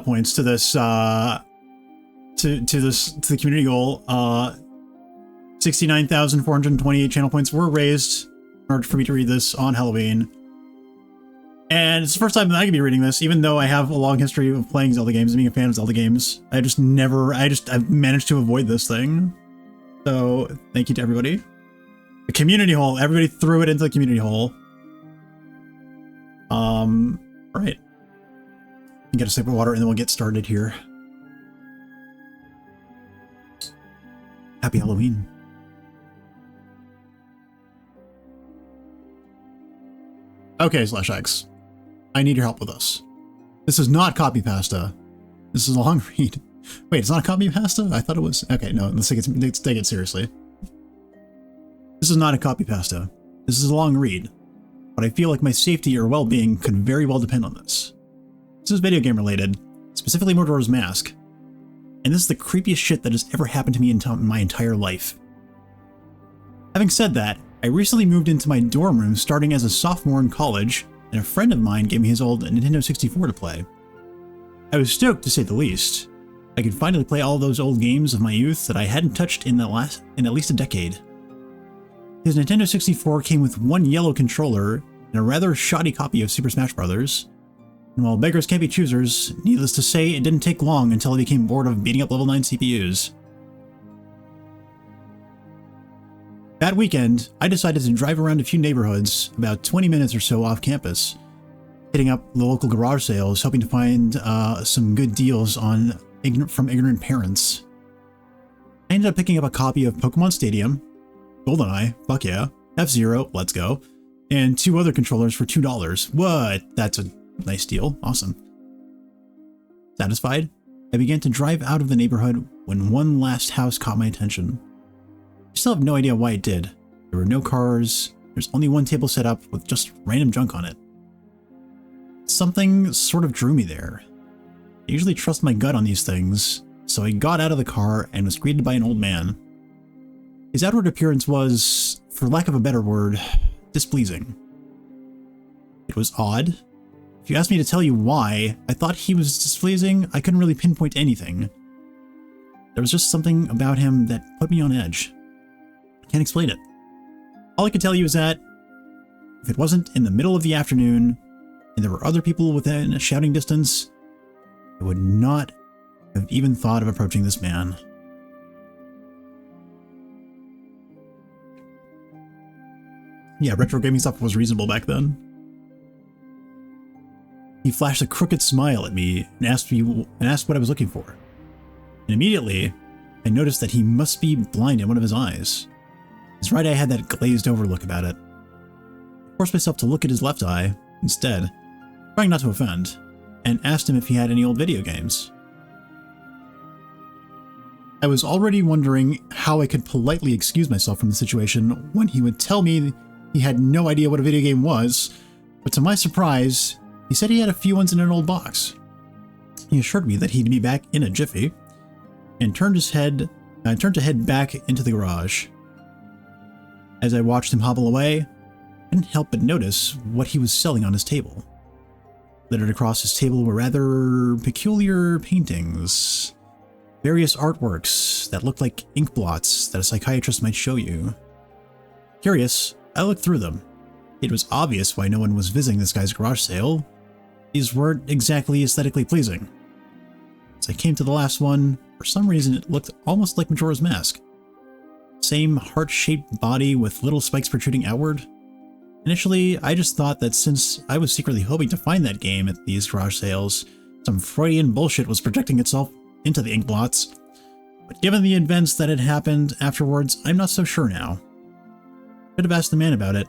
points to this to the community goal. 69,428 channel points were raised in order for me to read this on Halloween. And it's the first time that I could be reading this, even though I have a long history of playing Zelda games and being a fan of Zelda games. I've managed to avoid this thing. So thank you to everybody. The community hole. Everybody threw it into the community hole. All right. Get a sip of water and then we'll get started here. Happy Halloween. Okay, /X. I need your help with this. This is not copy pasta. This is a long read. Wait, it's not a copy pasta? I thought it was. Okay, no, let's take it seriously. This is not a copy pasta. This is a long read. But I feel like my safety or well-being could very well depend on this. This is video game related, specifically Majora's Mask. And this is the creepiest shit that has ever happened to me in my entire life. Having said that, I recently moved into my dorm room starting as a sophomore in college, and a friend of mine gave me his old Nintendo 64 to play. I was stoked, to say the least. I could finally play all those old games of my youth that I hadn't touched in at least a decade. His Nintendo 64 came with one yellow controller and a rather shoddy copy of Super Smash Bros. And while beggars can't be choosers, needless to say, it didn't take long until I became bored of beating up level 9 CPUs. That weekend, I decided to drive around a few neighborhoods, about 20 minutes or so off campus, hitting up the local garage sales, hoping to find some good deals from ignorant parents. I ended up picking up a copy of Pokemon Stadium, GoldenEye, fuck yeah, F-Zero, let's go, and 2 other controllers for $2. What? That's a nice deal. Awesome. Satisfied, I began to drive out of the neighborhood when one last house caught my attention. I still have no idea why it did. There were no cars, there's only one table set up with just random junk on it. Something sort of drew me there. I usually trust my gut on these things, so I got out of the car and was greeted by an old man. His outward appearance was, for lack of a better word, displeasing. It was odd. If you asked me to tell you why I thought he was displeasing, I couldn't really pinpoint anything. There was just something about him that put me on edge. I can't explain it. All I can tell you is that if it wasn't in the middle of the afternoon and there were other people within a shouting distance, I would not have even thought of approaching this man. Yeah, retro gaming stuff was reasonable back then. He flashed a crooked smile at me and asked what I was looking for. And immediately, I noticed that he must be blind in one of his eyes. His right eye had that glazed over look about it. I forced myself to look at his left eye instead, trying not to offend, and asked him if he had any old video games. I was already wondering how I could politely excuse myself from the situation when he would tell me he had no idea what a video game was, but to my surprise, he said he had a few ones in an old box. He assured me that he'd be back in a jiffy, and turned to head back into the garage. As I watched him hobble away, I didn't help but notice what he was selling on his table. Littered across his table were rather peculiar paintings, various artworks that looked like ink blots that a psychiatrist might show you. Curious, I looked through them. It was obvious why no one was visiting this guy's garage sale. These weren't exactly aesthetically pleasing. As I came to the last one, for some reason it looked almost like Majora's Mask. Same heart-shaped body with little spikes protruding outward. Initially, I just thought that since I was secretly hoping to find that game at these garage sales, some Freudian bullshit was projecting itself into the ink blots. But given the events that had happened afterwards, I'm not so sure now. Should have asked the man about it.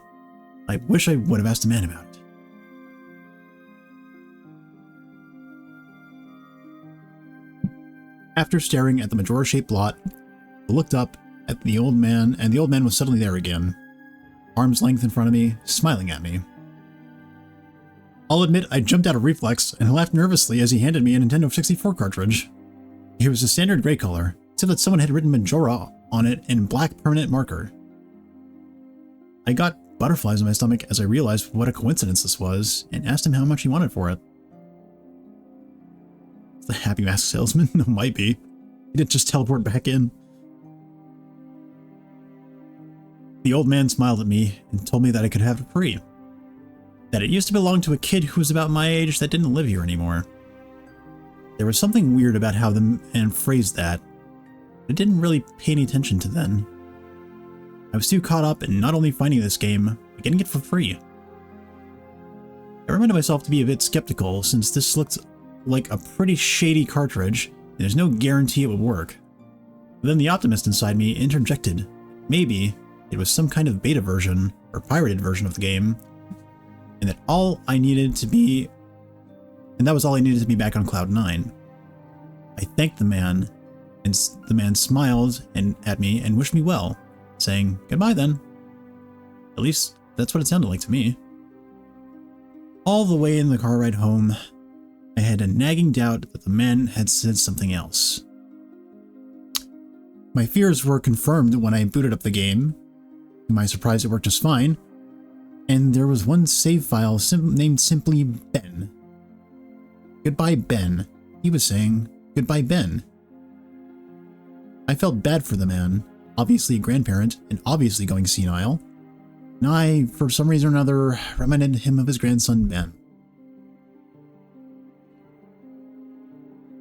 I wish I would have asked the man about it. After staring at the Majora-shaped blot, I looked up at the old man, and the old man was suddenly there again, arm's length in front of me, smiling at me. I'll admit I jumped out of reflex and laughed nervously as he handed me a Nintendo 64 cartridge. It was a standard gray color, except that someone had written Majora on it in black permanent marker. I got butterflies in my stomach as I realized what a coincidence this was, and asked him how much he wanted for it. The happy mask salesman? No, might be. He didn't just teleport back in. The old man smiled at me and told me that I could have it free. That it used to belong to a kid who was about my age that didn't live here anymore. There was something weird about how the man phrased that. I didn't really pay any attention to then. I was too caught up in not only finding this game, but getting it for free. I reminded myself to be a bit skeptical since this looked like a pretty shady cartridge and there's no guarantee it would work. But then the optimist inside me interjected. Maybe it was some kind of beta version or pirated version of the game, and that was all I needed to be back on Cloud 9. I thanked the man, and the man smiled at me and wished me well, saying, "Goodbye then." At least that's what it sounded like to me. All the way in the car ride home, I had a nagging doubt that the man had said something else. My fears were confirmed when I booted up the game. To my surprise, it worked just fine, and there was one save file named simply Ben. "Goodbye, Ben." He was saying, "Goodbye, Ben." I felt bad for the man, obviously a grandparent and obviously going senile, and I, for some reason or another, reminded him of his grandson, Ben.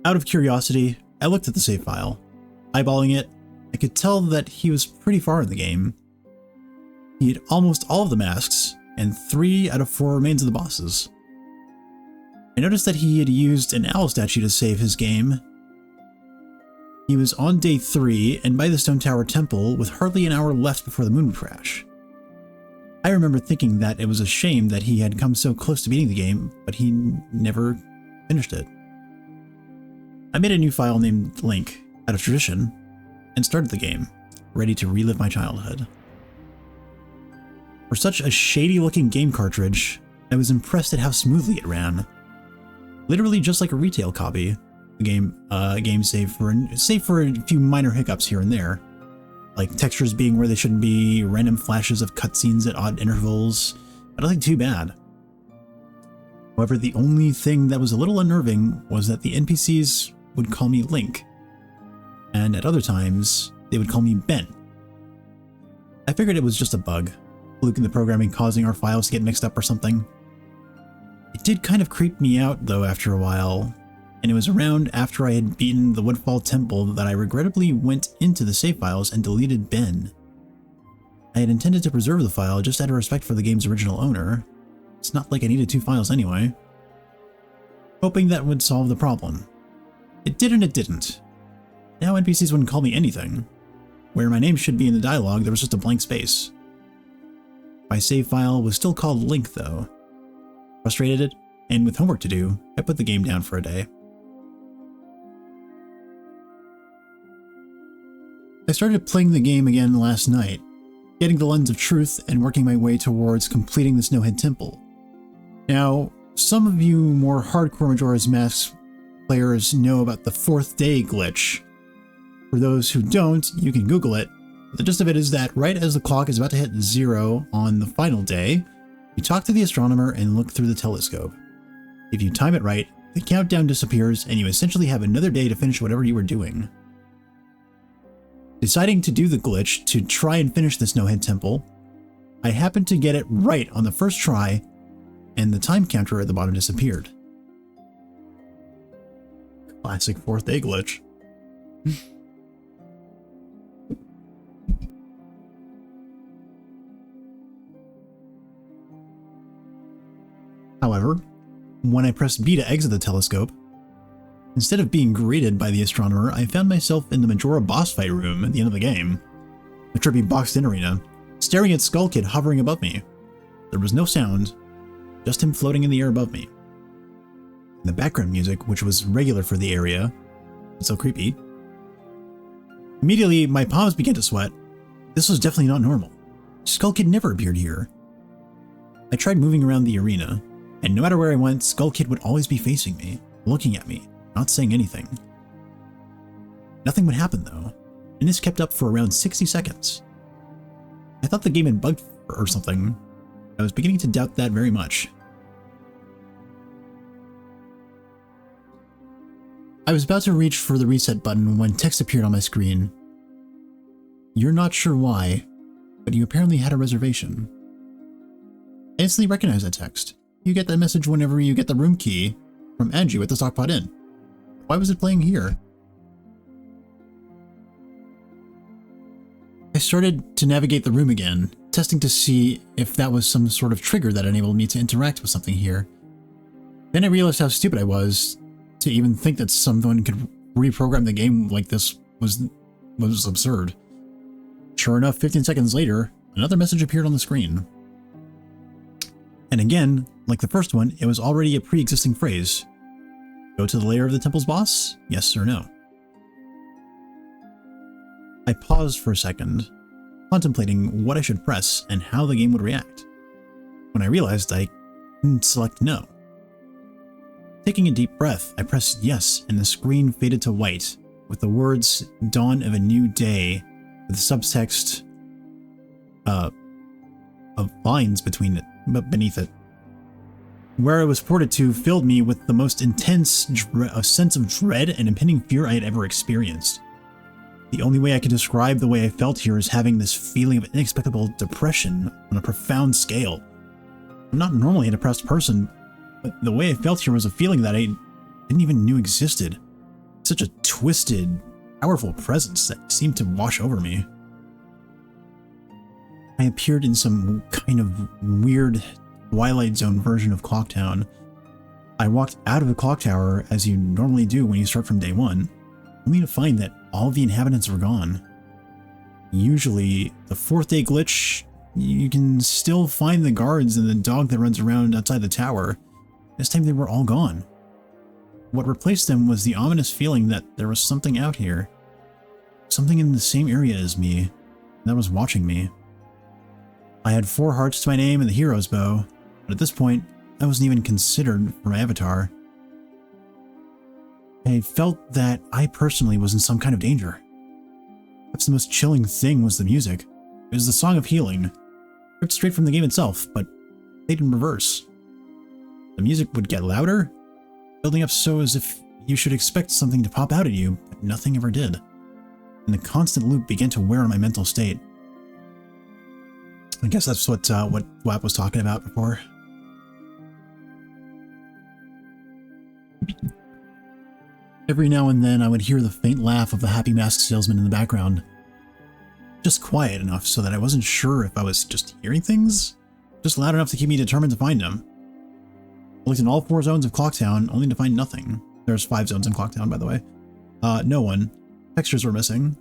Out of curiosity, I looked at the save file. Eyeballing it, I could tell that he was pretty far in the game. He had almost all of the masks, and 3 out of 4 remains of the bosses. I noticed that he had used an owl statue to save his game. He was on day 3 and by the Stone Tower Temple with hardly an hour left before the moon would crash. I remember thinking that it was a shame that he had come so close to beating the game, but he never finished it. I made a new file named Link, out of tradition, and started the game, ready to relive my childhood. For such a shady-looking game cartridge, I was impressed at how smoothly it ran. Literally just like a retail copy. The game save for a few minor hiccups here and there, like textures being where they shouldn't be, random flashes of cutscenes at odd intervals, but nothing too bad. However, the only thing that was a little unnerving was that the NPCs would call me Link, and at other times, they would call me Ben. I figured it was just a bug, fluke in the programming causing our files to get mixed up or something. It did kind of creep me out though after a while, and it was around after I had beaten the Woodfall Temple that I regrettably went into the save files and deleted Ben. I had intended to preserve the file just out of respect for the game's original owner. It's not like I needed 2 files anyway. Hoping that would solve the problem. It did and it didn't. Now NPCs wouldn't call me anything. Where my name should be in the dialogue, there was just a blank space. My save file was still called Link though. Frustrated, and with homework to do, I put the game down for a day. I started playing the game again last night, getting the lens of truth and working my way towards completing the Snowhead Temple. Now, some of you more hardcore Majora's Mask players know about the 4th day glitch. For those who don't, you can Google it. The gist of it is that right as the clock is about to hit 0 on the final day, you talk to the astronomer and look through the telescope. If you time it right, the countdown disappears and you essentially have another day to finish whatever you were doing. Deciding to do the glitch to try and finish the Snowhead Temple, I happened to get it right on the first try, and the time counter at the bottom disappeared. Classic 4th day glitch. However, when I pressed B to exit the telescope, instead of being greeted by the astronomer, I found myself in the Majora boss fight room at the end of the game, a trippy boxed-in arena, staring at Skull Kid hovering above me. There was no sound, just him floating in the air above me. And the background music, which was regular for the area, was so creepy. Immediately, my palms began to sweat. This was definitely not normal. Skull Kid never appeared here. I tried moving around the arena, and no matter where I went, Skull Kid would always be facing me, looking at me, not saying anything. Nothing would happen though, and this kept up for around 60 seconds. I thought the game had bugged or something. I was beginning to doubt that very much. I was about to reach for the reset button when text appeared on my screen. You're not sure why, but you apparently had a reservation. I instantly recognized that text. You get that message whenever you get the room key from Angie at the Stockpot Inn. Why was it playing here? I started to navigate the room again, testing to see if that was some sort of trigger that enabled me to interact with something here. Then I realized how stupid I was to even think that someone could reprogram the game like this was absurd. Sure enough, 15 seconds later, another message appeared on the screen. And again, like the first one, it was already a pre-existing phrase. Go to the lair of the temple's boss? Yes or no? I paused for a second, contemplating what I should press and how the game would react, when I realized I couldn't select no. Taking a deep breath, I pressed yes, and the screen faded to white, with the words "Dawn of a New Day" with subtext of lines beneath it. Where it was ported to filled me with the most intense sense of dread and impending fear I had ever experienced. The only way I can describe the way I felt here is having this feeling of inexplicable depression on a profound scale. I'm not normally a depressed person, but the way I felt here was a feeling that I didn't even know existed. Such a twisted, powerful presence that seemed to wash over me. I appeared in some kind of weird Twilight Zone version of Clocktown. I walked out of the clock tower as you normally do when you start from day one, only to find that all of the inhabitants were gone. Usually, the fourth day glitch, you can still find the guards and the dog that runs around outside the tower. This time they were all gone. What replaced them was the ominous feeling that there was something out here. Something in the same area as me, that was watching me. I had 4 hearts to my name and the hero's bow, but at this point, I wasn't even considered for my avatar. I felt that I personally was in some kind of danger. Perhaps the most chilling thing was the music. It was the Song of Healing, ripped straight from the game itself, but played in reverse. The music would get louder, building up so as if you should expect something to pop out at you, but nothing ever did. And the constant loop began to wear on my mental state. I guess that's what WAP was talking about before. Every now and then I would hear the faint laugh of the happy mask salesman in the background. Just quiet enough so that I wasn't sure if I was just hearing things, just loud enough to keep me determined to find him. I looked in all 4 zones of Clocktown, only to find nothing. There's 5 zones in Clocktown, by the way. No one. Textures were missing.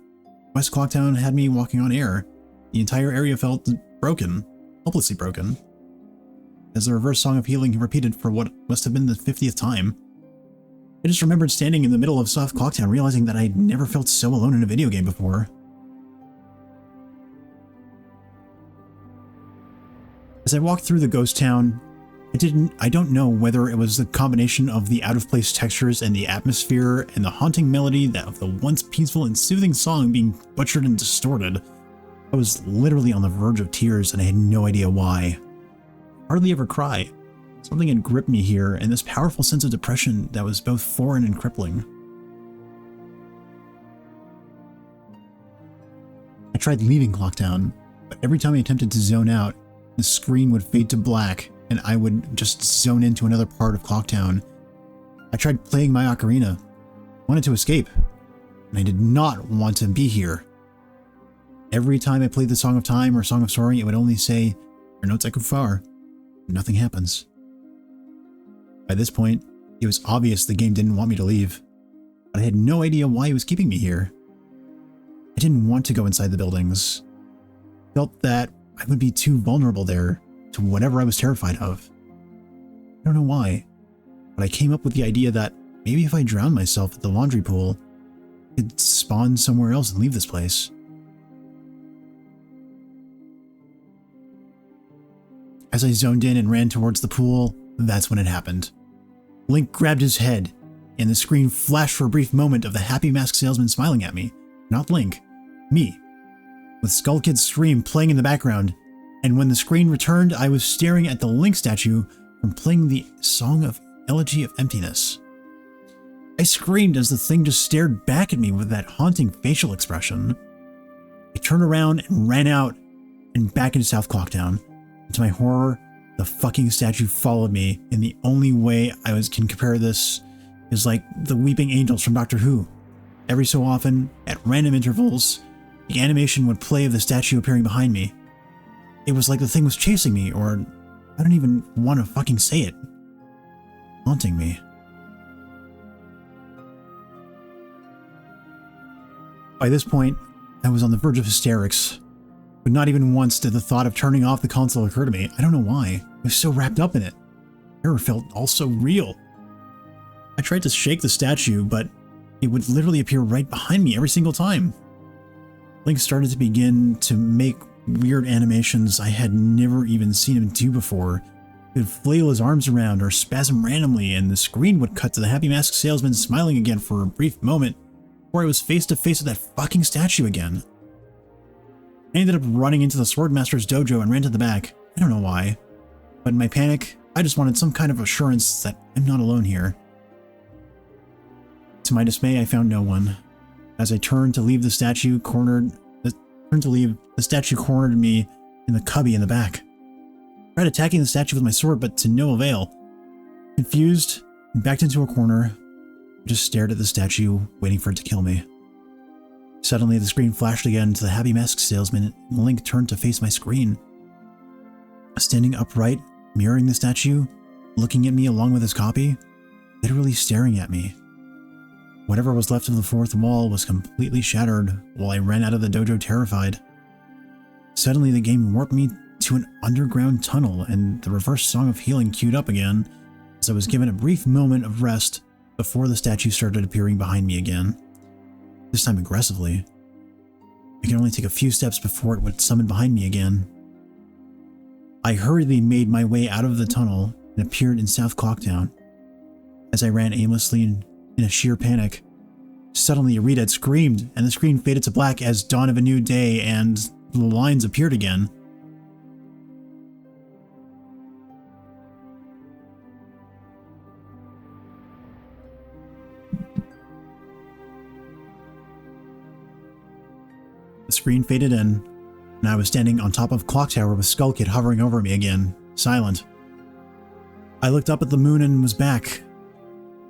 West Clocktown had me walking on air. The entire area felt broken, hopelessly broken. As the reverse Song of Healing repeated for what must have been the 50th time. I just remembered standing in the middle of Soft Clocktown, realizing that I'd never felt so alone in a video game before. As I walked through the ghost town, I don't know whether it was the combination of the out-of-place textures and the atmosphere and the haunting melody of the once peaceful and soothing song being butchered and distorted. I was literally on the verge of tears and I had no idea why. I hardly ever cry. Something had gripped me here, and this powerful sense of depression that was both foreign and crippling. I tried leaving Clocktown, but every time I attempted to zone out, the screen would fade to black, and I would just zone into another part of Clocktown. I tried playing my ocarina, wanted to escape, and I did not want to be here. Every time I played the Song of Time or Song of Soaring, it would only say, "Your notes echo far." Nothing happens. By this point, it was obvious the game didn't want me to leave, but I had no idea why it was keeping me here. I didn't want to go inside the buildings. I felt that I would be too vulnerable there to whatever I was terrified of. I don't know why, but I came up with the idea that maybe if I drowned myself at the laundry pool, I could spawn somewhere else and leave this place. As I zoned in and ran towards the pool, that's when it happened. Link grabbed his head, and the screen flashed for a brief moment of the happy mask salesman smiling at me. Not Link, me. With Skull Kid's scream playing in the background, and when the screen returned, I was staring at the Link statue from playing the Song of Elegy of Emptiness. I screamed as the thing just stared back at me with that haunting facial expression. I turned around and ran out and back into South Clocktown. And to my horror, the fucking statue followed me, and the only way I can compare this is like the weeping angels from Doctor Who. Every so often, at random intervals, the animation would play of the statue appearing behind me. It was like the thing was chasing me, or I don't even want to fucking say it. Haunting me. By this point, I was on the verge of hysterics, but not even once did the thought of turning off the console occur to me. I don't know why. I was so wrapped up in it. Terror felt all so real. I tried to shake the statue, but it would literally appear right behind me every single time. Link started to begin to make weird animations I had never even seen him do before. He would flail his arms around or spasm randomly, and the screen would cut to the Happy Mask salesman smiling again for a brief moment before I was face to face with that fucking statue again. I ended up running into the Swordmaster's dojo and ran to the back. I don't know why, but in my panic, I just wanted some kind of assurance that I'm not alone here. To my dismay, I found no one. As I turned to leave, the statue cornered me in the cubby in the back. I tried attacking the statue with my sword, but to no avail. Confused and backed into a corner, I just stared at the statue, waiting for it to kill me. Suddenly, the screen flashed again to the Happy Mask salesman, and Link turned to face my screen. Standing upright, mirroring the statue, looking at me along with his copy, literally staring at me. Whatever was left of the fourth wall was completely shattered while I ran out of the dojo terrified. Suddenly, the game warped me to an underground tunnel, and the reverse song of healing queued up again as I was given a brief moment of rest before the statue started appearing behind me again. This time aggressively. I could only take a few steps before it would summon behind me again. I hurriedly made my way out of the tunnel and appeared in South Clocktown. As I ran aimlessly in a sheer panic, suddenly a redhead screamed, and the screen faded to black as dawn of a new day and the lines appeared again. The screen faded in, and I was standing on top of Clock Tower with Skull Kid hovering over me again, silent. I looked up at the moon and was back.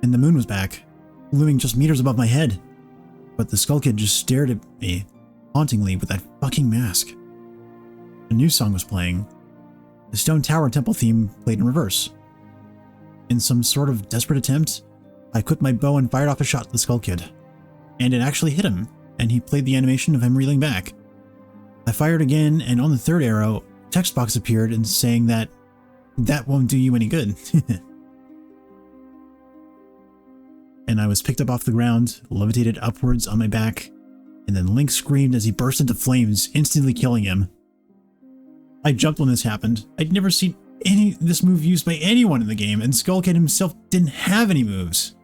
And the moon was back, looming just meters above my head. But the Skull Kid just stared at me, hauntingly, with that fucking mask. A new song was playing. The Stone Tower Temple theme played in reverse. In some sort of desperate attempt, I equipped my bow and fired off a shot at the Skull Kid. And it actually hit him, and he played the animation of him reeling back. I fired again, and on the third arrow, a text box appeared and saying that won't do you any good. And I was picked up off the ground, levitated upwards on my back, and then Link screamed as he burst into flames, instantly killing him. I jumped when this happened. I'd never seen this move used by anyone in the game, and Skull Kid himself didn't have any moves.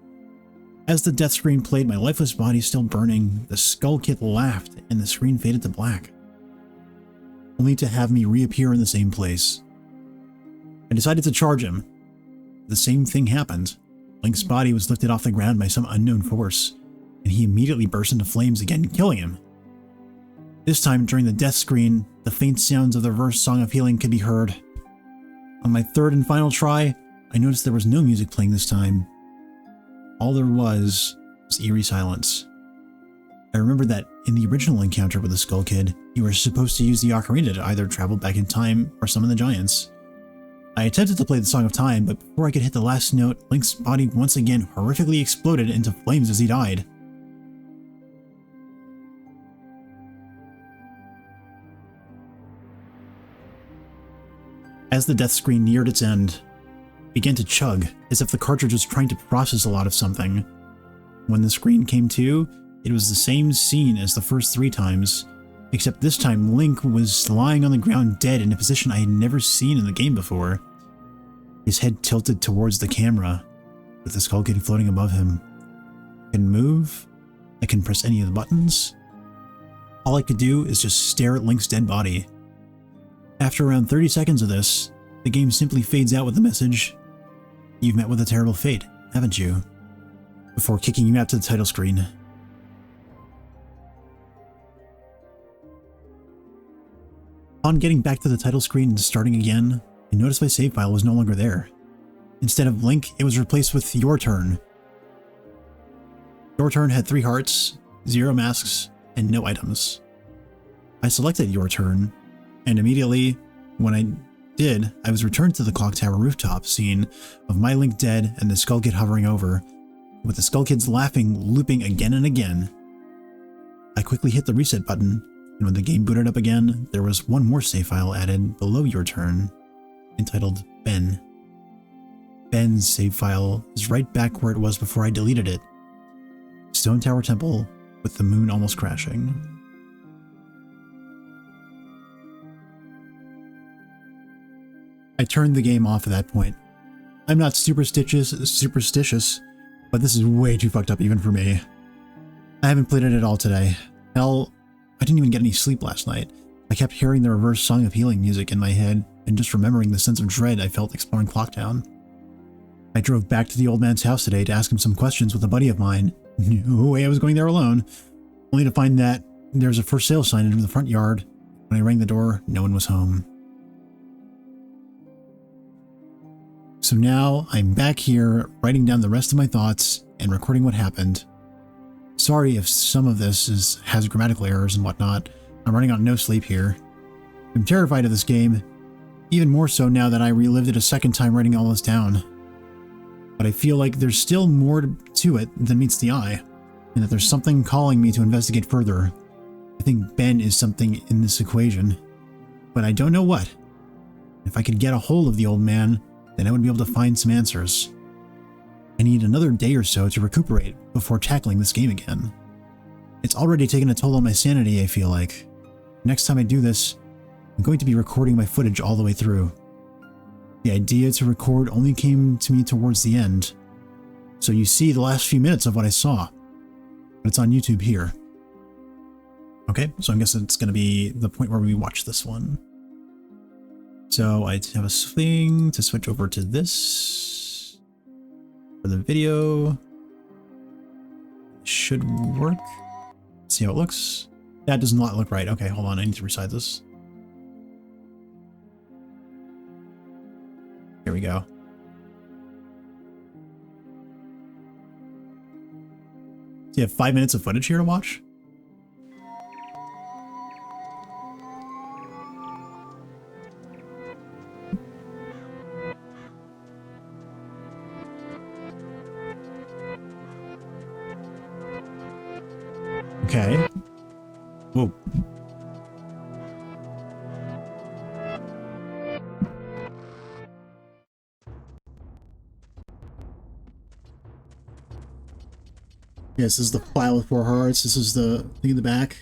As the death screen played, my lifeless body still burning, the Skull Kid laughed, and the screen faded to black, only to have me reappear in the same place. I decided to charge him. The same thing happened. Link's body was lifted off the ground by some unknown force, and he immediately burst into flames again, killing him. This time, during the death screen, the faint sounds of the reverse song of healing could be heard. On my third and final try, I noticed there was no music playing this time. All there was eerie silence. I remember that in the original encounter with the Skull Kid, you were supposed to use the ocarina to either travel back in time or summon the giants. I attempted to play the Song of Time, but before I could hit the last note, Link's body once again horrifically exploded into flames as he died. As the death screen neared its end, it began to chug, as if the cartridge was trying to process a lot of something. When the screen came to, it was the same scene as the first 3 times, except this time Link was lying on the ground dead in a position I had never seen in the game before. His head tilted towards the camera, with the Skull Kid floating above him. I couldn't move. I couldn't press any of the buttons. All I could do is just stare at Link's dead body. After around 30 seconds of this, the game simply fades out with the message, "You've met with a terrible fate, haven't you?" before kicking you out to the title screen. Upon getting back to the title screen and starting again, I noticed my save file was no longer there. Instead of Link, it was replaced with Your Turn. Your Turn had 3 hearts, 0 masks, and no items. I selected Your Turn, and immediately, when I did, I was returned to the clock tower rooftop scene of my Link dead and the Skull Kid hovering over, with the Skull Kids laughing, looping again and again. I quickly hit the reset button, and when the game booted up again, there was one more save file added below Your Turn, entitled Ben. Ben's save file is right back where it was before I deleted it. Stone Tower Temple, with the moon almost crashing. I turned the game off at that point. I'm not superstitious, but this is way too fucked up even for me. I haven't played it at all today. Hell, I didn't even get any sleep last night. I kept hearing the reverse Song of Healing music in my head and just remembering the sense of dread I felt exploring Clocktown. I drove back to the old man's house today to ask him some questions with a buddy of mine. No way I was going there alone. Only to find that there's a for sale sign in the front yard. When I rang the door, no one was home. So now I'm back here writing down the rest of my thoughts and recording what happened. Sorry if some of this has grammatical errors and whatnot. I'm running on no sleep here. I'm terrified of this game, even more so now that I relived it a second time writing all this down. But I feel like there's still more to it than meets the eye, and that there's something calling me to investigate further. I think Ben is something in this equation, but I don't know what. If I could get a hold of the old man, then I would be able to find some answers. I need another day or so to recuperate before tackling this game again. It's already taken a toll on my sanity, I feel like. Next time I do this, I'm going to be recording my footage all the way through. The idea to record only came to me towards the end, so you see the last few minutes of what I saw, but it's on YouTube here. Okay, so I guess it's going to be the point where we watch this one. So I have a thing to switch over to this for the video. Should work. See how it looks. That does not look right. Okay, hold on. I need to resize this. Here we go. So you have 5 minutes of footage here to watch? Okay. Whoa. Yes, this is the file with 4 hearts. This is the thing in the back.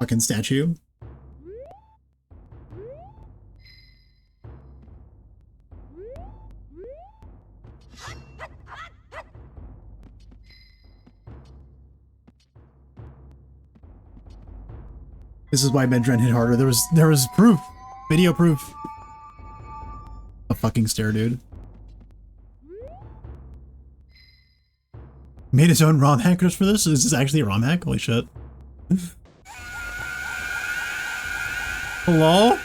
Fucking statue. This is why Medren hit harder. There was proof. Video proof. A fucking stare, dude. Made his own ROM hackers for this? Is this actually a ROM hack? Holy shit. Hello?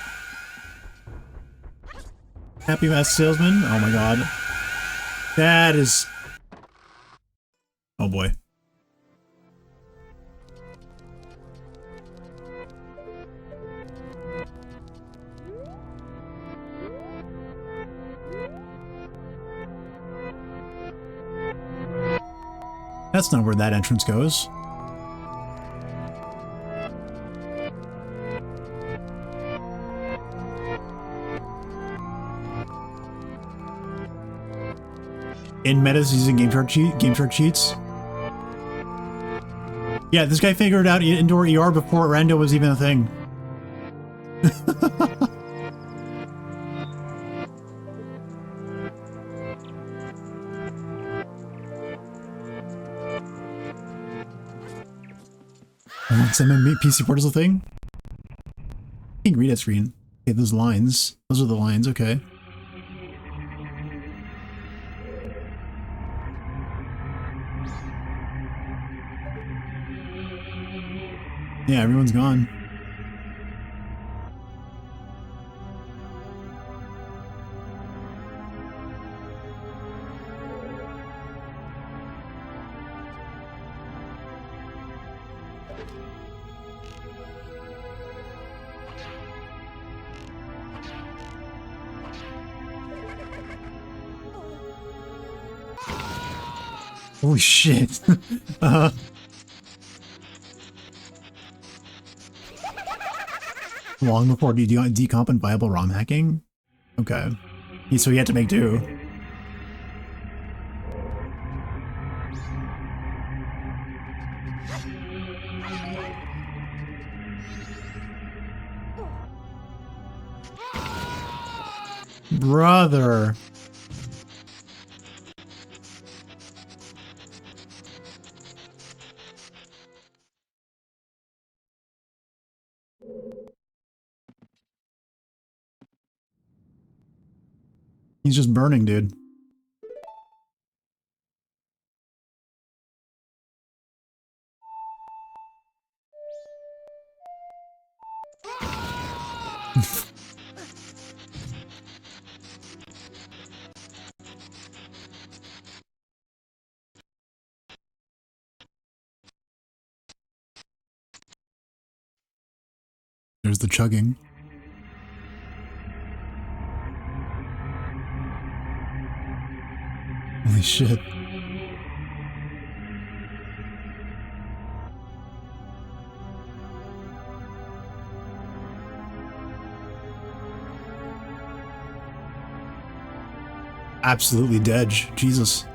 Happy Mask Salesman? Oh my god. That is... Oh boy. That's not where that entrance goes. In metas using game chart cheats. Yeah, this guy figured out indoor ER before rando was even a thing. Send my PC port is a thing? I can read that screen. Okay, those lines. Those are the lines, okay. Yeah, everyone's gone. Holy shit. Long before decomp and viable ROM hacking? Okay. So he had to make do. Brother. He's just burning, dude. There's the chugging. Holy shit. Absolutely dead. Jesus.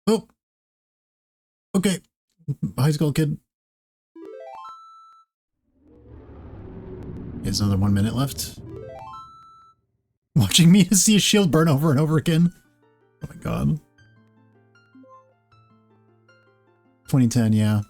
Oh. Okay. High school kid. There's another 1 minute left. Watching me to see a shield burn over and over again. Oh my god. 2010, yeah.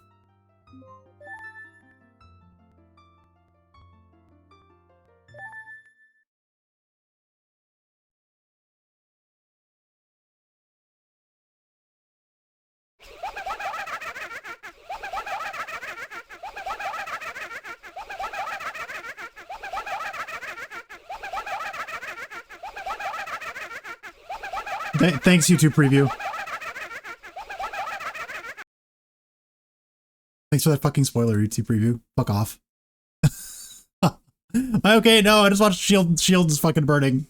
Thanks, YouTube preview. Thanks for that fucking spoiler, YouTube preview. Fuck off. Okay, no, I just watched Shield. Shield is fucking burning.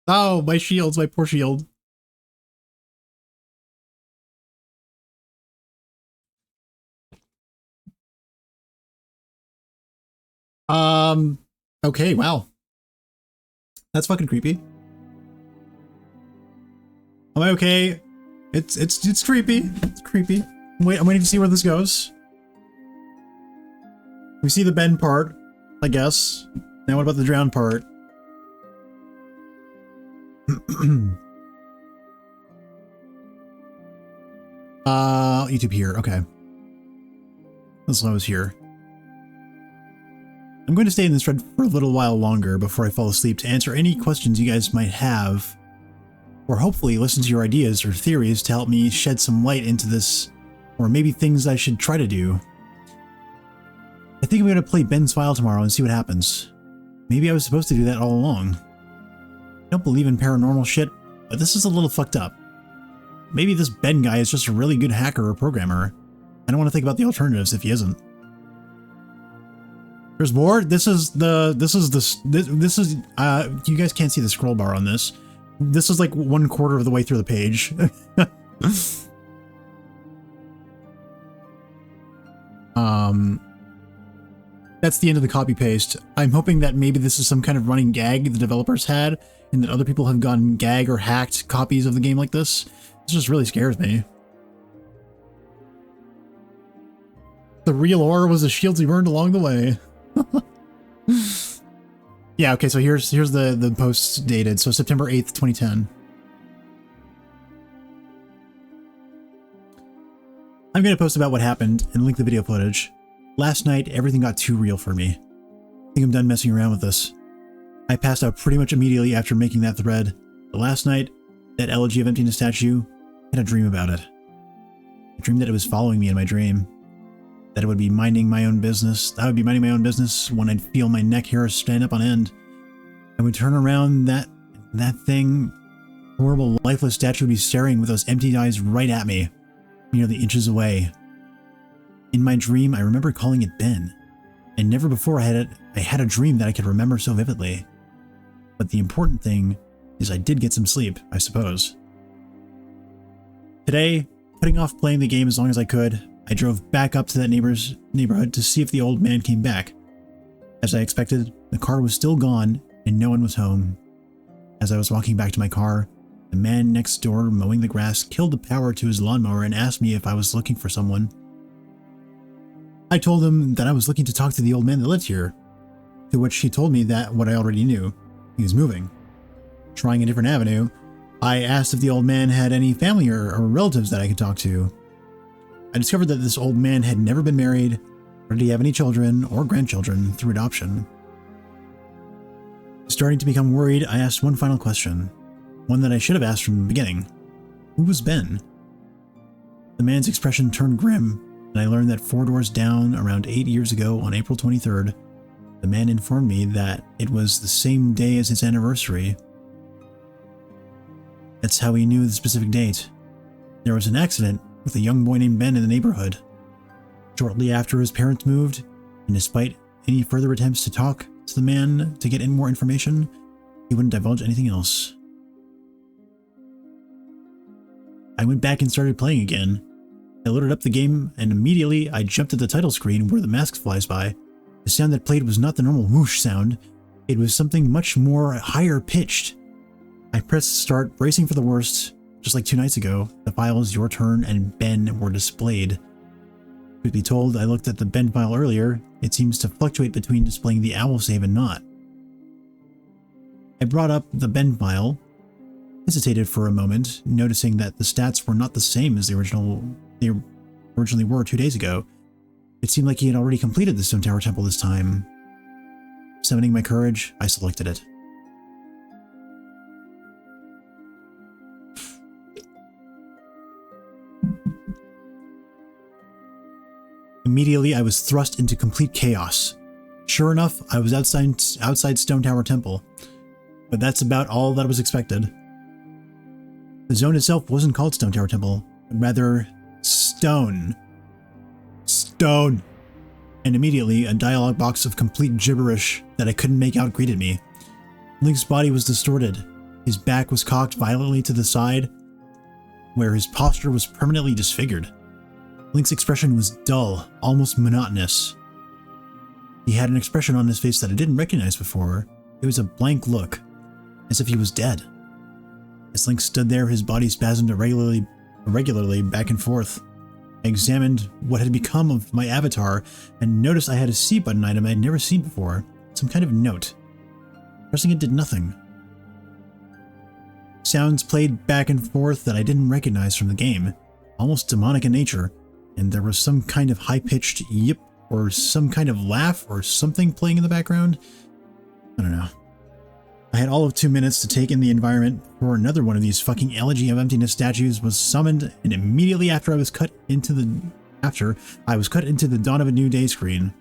Oh, my shields, my poor shield. Okay, wow. That's fucking creepy. Am I okay? It's creepy. It's creepy. Wait, I'm waiting to see where this goes. We see the bend part, I guess. Now what about the drown part? YouTube here, okay. That's what I was here. I'm going to stay in this thread for a little while longer before I fall asleep to answer any questions you guys might have, or hopefully listen to your ideas or theories to help me shed some light into this, or maybe things I should try to do. I think I'm going to play Ben's file tomorrow and see what happens. Maybe I was supposed to do that all along. I don't believe in paranormal shit, but this is a little fucked up. Maybe this Ben guy is just a really good hacker or programmer. I don't want to think about the alternatives if he isn't. There's more. This is you guys can't see the scroll bar on this. This is like 1/4 of the way through the page. That's the end of the copy paste. I'm hoping that maybe this is some kind of running gag the developers had, and that other people have gotten gag or hacked copies of the game like this. This just really scares me. The real ore was the shields he burned along the way. Yeah, okay, so here's the post dated. So September 8th, 2010. I'm going to post about what happened and link the video footage. Last night, everything got too real for me. I think I'm done messing around with this. I passed out pretty much immediately after making that thread. But last night, that Elegy of Emptiness statue, I had a dream about it. I dreamed that it was following me in my dream. That it would be minding my own business. I would be minding my own business when I'd feel my neck hairs stand up on end. I would turn around, that thing, horrible, lifeless statue would be staring with those empty eyes right at me, nearly inches away. In my dream, I remember calling it Ben, and never before I had a dream that I could remember so vividly. But the important thing is I did get some sleep, I suppose. Today, putting off playing the game as long as I could, I drove back up to that neighborhood to see if the old man came back. As I expected, the car was still gone and no one was home. As I was walking back to my car, the man next door mowing the grass killed the power to his lawnmower and asked me if I was looking for someone. I told him that I was looking to talk to the old man that lived here, to which he told me that what I already knew. He was moving. Trying a different avenue, I asked if the old man had any family or relatives that I could talk to. I discovered that this old man had never been married, nor did he have any children or grandchildren through adoption. Starting to become worried, I asked one final question, one that I should have asked from the beginning. Who was Ben? The man's expression turned grim, and I learned that 4 doors down, around 8 years ago on April 23rd, the man informed me that it was the same day as his anniversary. That's how he knew the specific date. There was an accident with a young boy named Ben in the neighborhood. Shortly after his parents moved, and despite any further attempts to talk to the man to get in more information, he wouldn't divulge anything else. I went back and started playing again. I loaded up the game, and immediately I jumped at the title screen where the mask flies by. The sound that played was not the normal whoosh sound. It was something much more higher pitched. I pressed start, bracing for the worst. Just like 2 nights ago, the files Your Turn and Ben were displayed. Truth be told, I looked at the Ben file earlier. It seems to fluctuate between displaying the owl save and not. I brought up the Ben file, hesitated for a moment, noticing that the stats were not the same as they originally were 2 days ago. It seemed like he had already completed the Stone Tower Temple this time. Summoning my courage, I selected it. Immediately, I was thrust into complete chaos. Sure enough, I was outside Stone Tower Temple, but that's about all that was expected. The zone itself wasn't called Stone Tower Temple, but rather Stone. Stone! And immediately, a dialogue box of complete gibberish that I couldn't make out greeted me. Link's body was distorted. His back was cocked violently to the side, where his posture was permanently disfigured. Link's expression was dull, almost monotonous. He had an expression on his face that I didn't recognize before. It was a blank look, as if he was dead. As Link stood there, his body spasmed irregularly back and forth. I examined what had become of my avatar and noticed I had a C button item I had never seen before, some kind of note. Pressing it did nothing. Sounds played back and forth that I didn't recognize from the game, almost demonic in nature, and there was some kind of high-pitched yip or some kind of laugh or something playing in the background. I don't know. I had all of 2 minutes to take in the environment before another one of these fucking Elegy of Emptiness statues was summoned, and immediately after I was cut into the Dawn of a New Day screen,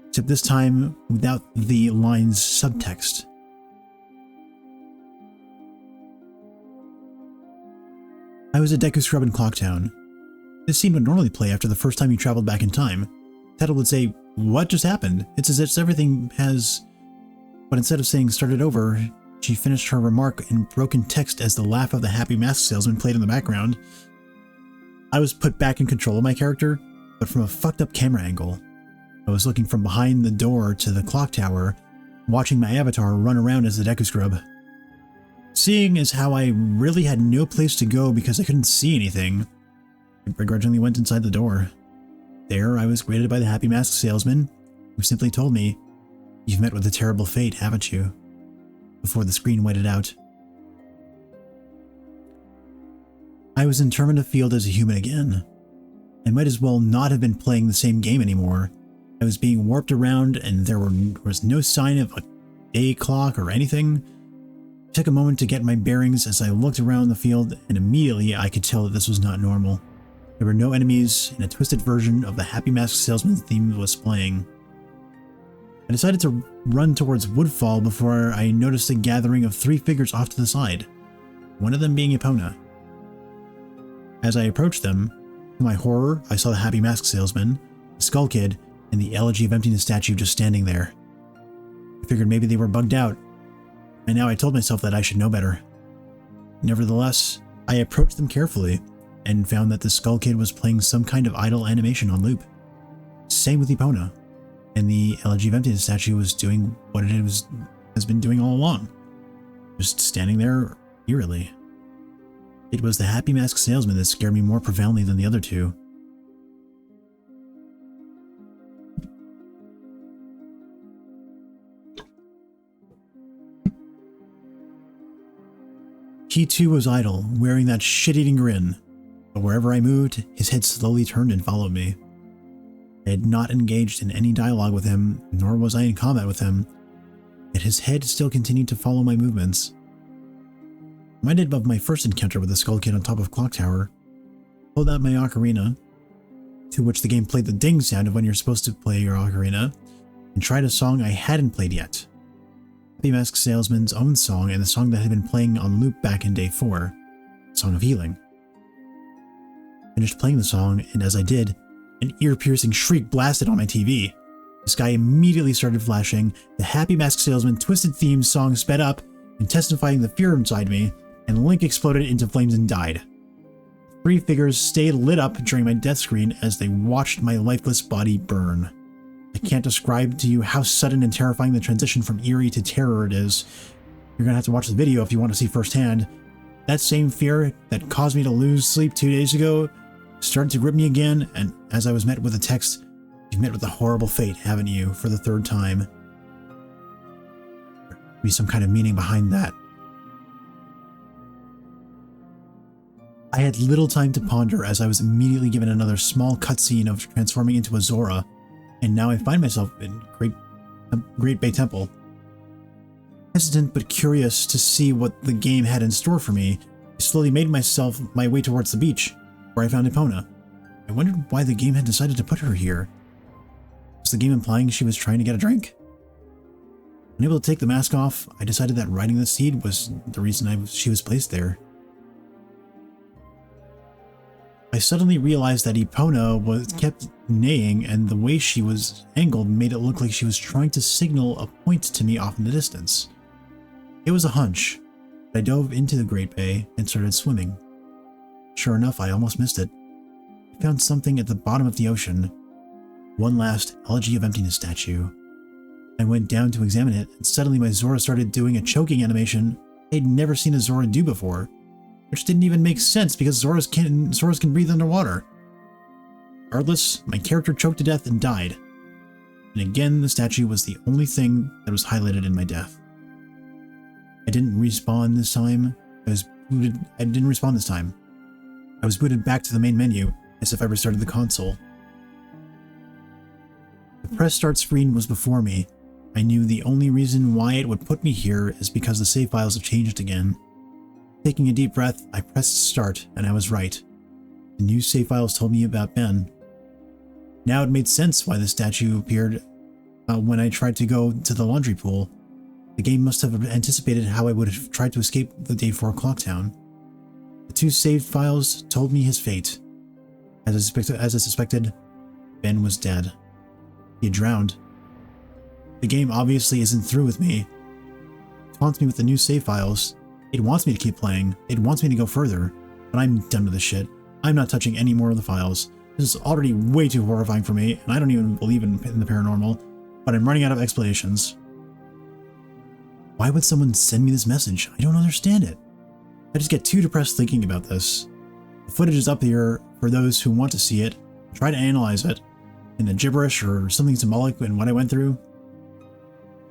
except this time without the line's subtext. I was a Deku Scrub in Clocktown. This scene would normally play after the first time you traveled back in time. Title would say, "What just happened?" It's as if everything has... But instead of saying "started over," she finished her remark in broken text as the laugh of the happy mask salesman played in the background. I was put back in control of my character, but from a fucked up camera angle. I was looking from behind the door to the clock tower, watching my avatar run around as the Deku Scrub. Seeing as how I really had no place to go because I couldn't see anything, I begrudgingly went inside the door. There, I was greeted by the happy mask salesman, who simply told me, "You've met with a terrible fate, haven't you?" before the screen whited out. I was in Termina Field as a human again. I might as well not have been playing the same game anymore. I was being warped around and there was no sign of a day clock or anything. I took a moment to get my bearings as I looked around the field, and immediately I could tell that this was not normal. There were no enemies, and a twisted version of the Happy Mask Salesman theme was playing. I decided to run towards Woodfall before I noticed a gathering of 3 figures off to the side, one of them being Epona. As I approached them, to my horror, I saw the Happy Mask Salesman, the Skull Kid, and the Elegy of Emptiness statue just standing there. I figured maybe they were bugged out, and now I told myself that I should know better. Nevertheless, I approached them carefully, and found that the Skull Kid was playing some kind of idle animation on loop. Same with Epona, and the Elegy of Emptiness statue was doing what it has been doing all along, just standing there eerily. It was the Happy Mask Salesman that scared me more profoundly than the other two. He too was idle, wearing that shit-eating grin, but wherever I moved, his head slowly turned and followed me. I had not engaged in any dialogue with him, nor was I in combat with him, yet his head still continued to follow my movements. Reminded of my first encounter with the Skull Kid on top of Clock Tower, I pulled out my ocarina, to which the game played the ding sound of when you're supposed to play your ocarina, and tried a song I hadn't played yet. Happy Mask Salesman's own song and the song that had been playing on loop back in Day 4, Song of Healing. I finished playing the song, and as I did, an ear-piercing shriek blasted on my TV. The sky immediately started flashing, the Happy Mask Salesman Twisted Theme song sped up, intensifying the fear inside me, and Link exploded into flames and died. 3 figures stayed lit up during my death screen as they watched my lifeless body burn. I can't describe to you how sudden and terrifying the transition from eerie to terror it is. You're gonna have to watch the video if you want to see firsthand. That same fear that caused me to lose sleep 2 days ago started to grip me again, and as I was met with a text, "You've met with a horrible fate, haven't you?" for the 3rd time. There must be some kind of meaning behind that. I had little time to ponder as I was immediately given another small cutscene of transforming into a Zora, and now I find myself in Great Bay Temple. Hesitant but curious to see what the game had in store for me, I slowly made my way towards the beach, where I found Epona. I wondered why the game had decided to put her here. Was the game implying she was trying to get a drink? Unable to take the mask off, I decided that riding the seed was the reason she was placed there. I suddenly realized that Epona kept neighing, and the way she was angled made it look like she was trying to signal a point to me off in the distance. It was a hunch, but I dove into the Great Bay and started swimming. Sure enough, I almost missed it. I found something at the bottom of the ocean. One last Elegy of Emptiness statue. I went down to examine it, and suddenly my Zora started doing a choking animation I'd never seen a Zora do before, which didn't even make sense because Zoras can breathe underwater. Regardless, my character choked to death and died. And again, the statue was the only thing that was highlighted in my death. I didn't respawn this time. I didn't respawn this time. I was booted back to the main menu, as if I restarted the console. The press start screen was before me. I knew the only reason why it would put me here is because the save files have changed again. Taking a deep breath, I pressed start, and I was right. The new save files told me about Ben. Now it made sense why the statue appeared when I tried to go to the laundry pool. The game must have anticipated how I would have tried to escape the Day 4 clock town. The 2 saved files told me his fate. As I suspected, Ben was dead. He had drowned. The game obviously isn't through with me. It taunts me with the new save files. It wants me to keep playing. It wants me to go further. But I'm done with this shit. I'm not touching any more of the files. This is already way too horrifying for me, and I don't even believe in the paranormal, but I'm running out of explanations. Why would someone send me this message? I don't understand it. I just get too depressed thinking about this. The footage is up here for those who want to see it, try to analyze it, in the gibberish or something symbolic in what I went through.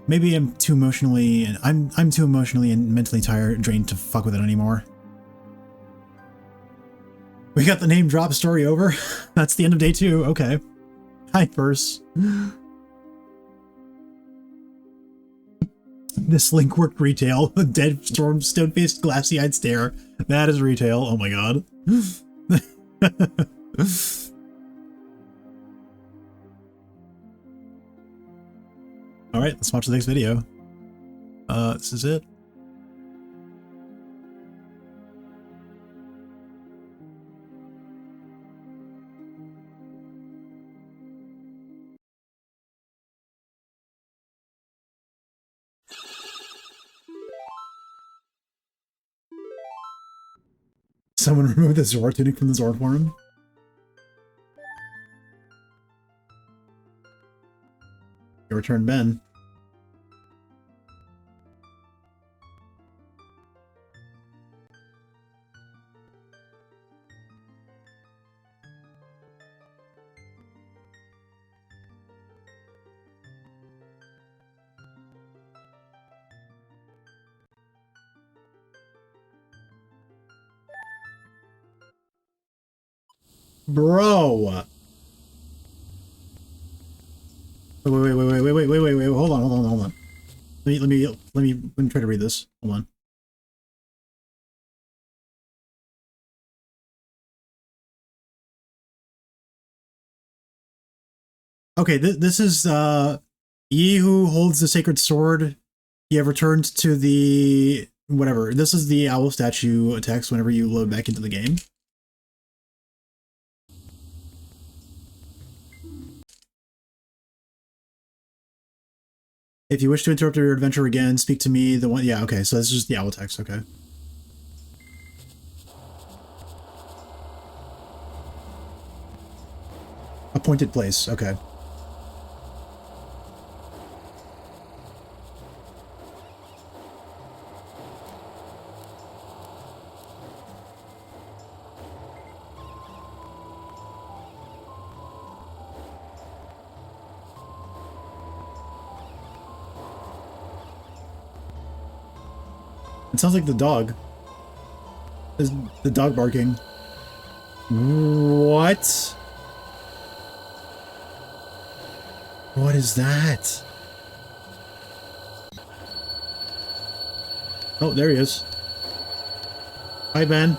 Maybe I'm too emotionally and I'm too emotionally and mentally drained to fuck with it anymore. We got the name drop story over. That's the end of day 2. Okay. Hi, Purse. This link worked retail. A dead storm stone-faced glassy-eyed stare. That is retail. Oh my god. Alright, let's watch the next video. This is it. Someone removed the Zora tunic from the Zora forum. Your turn, Ben. Bro! Wait, hold on. Let me try to read this. Hold on. Okay, this is, Ye who holds the sacred sword, he have returned to the, whatever. This is the owl statue text whenever you load back into the game. If you wish to interrupt your adventure again, speak to me, the one, yeah, okay, so this is just the owl text, okay. Appointed place, okay. It sounds like the dog. Is the dog barking. What? What is that? Oh, there he is. Hi, Ben.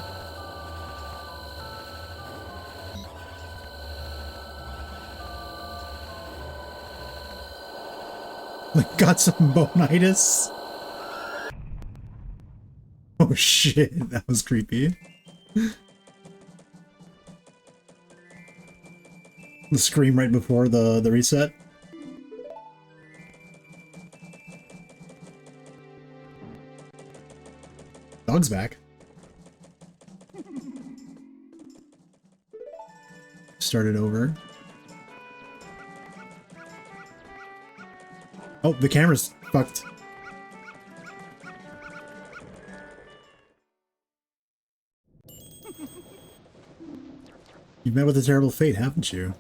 We got some bonitis. Oh shit, that was creepy. The scream right before the reset. Dog's back. Start it over. Oh, the camera's fucked. You've met with a terrible fate, haven't you?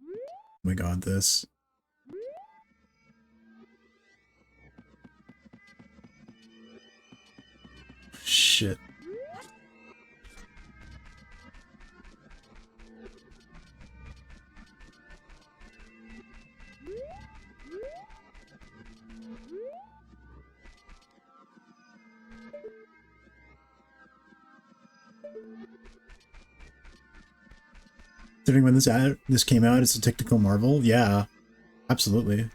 Oh my god, this. Shit. Considering when this came out, it's a technical marvel. Yeah, absolutely.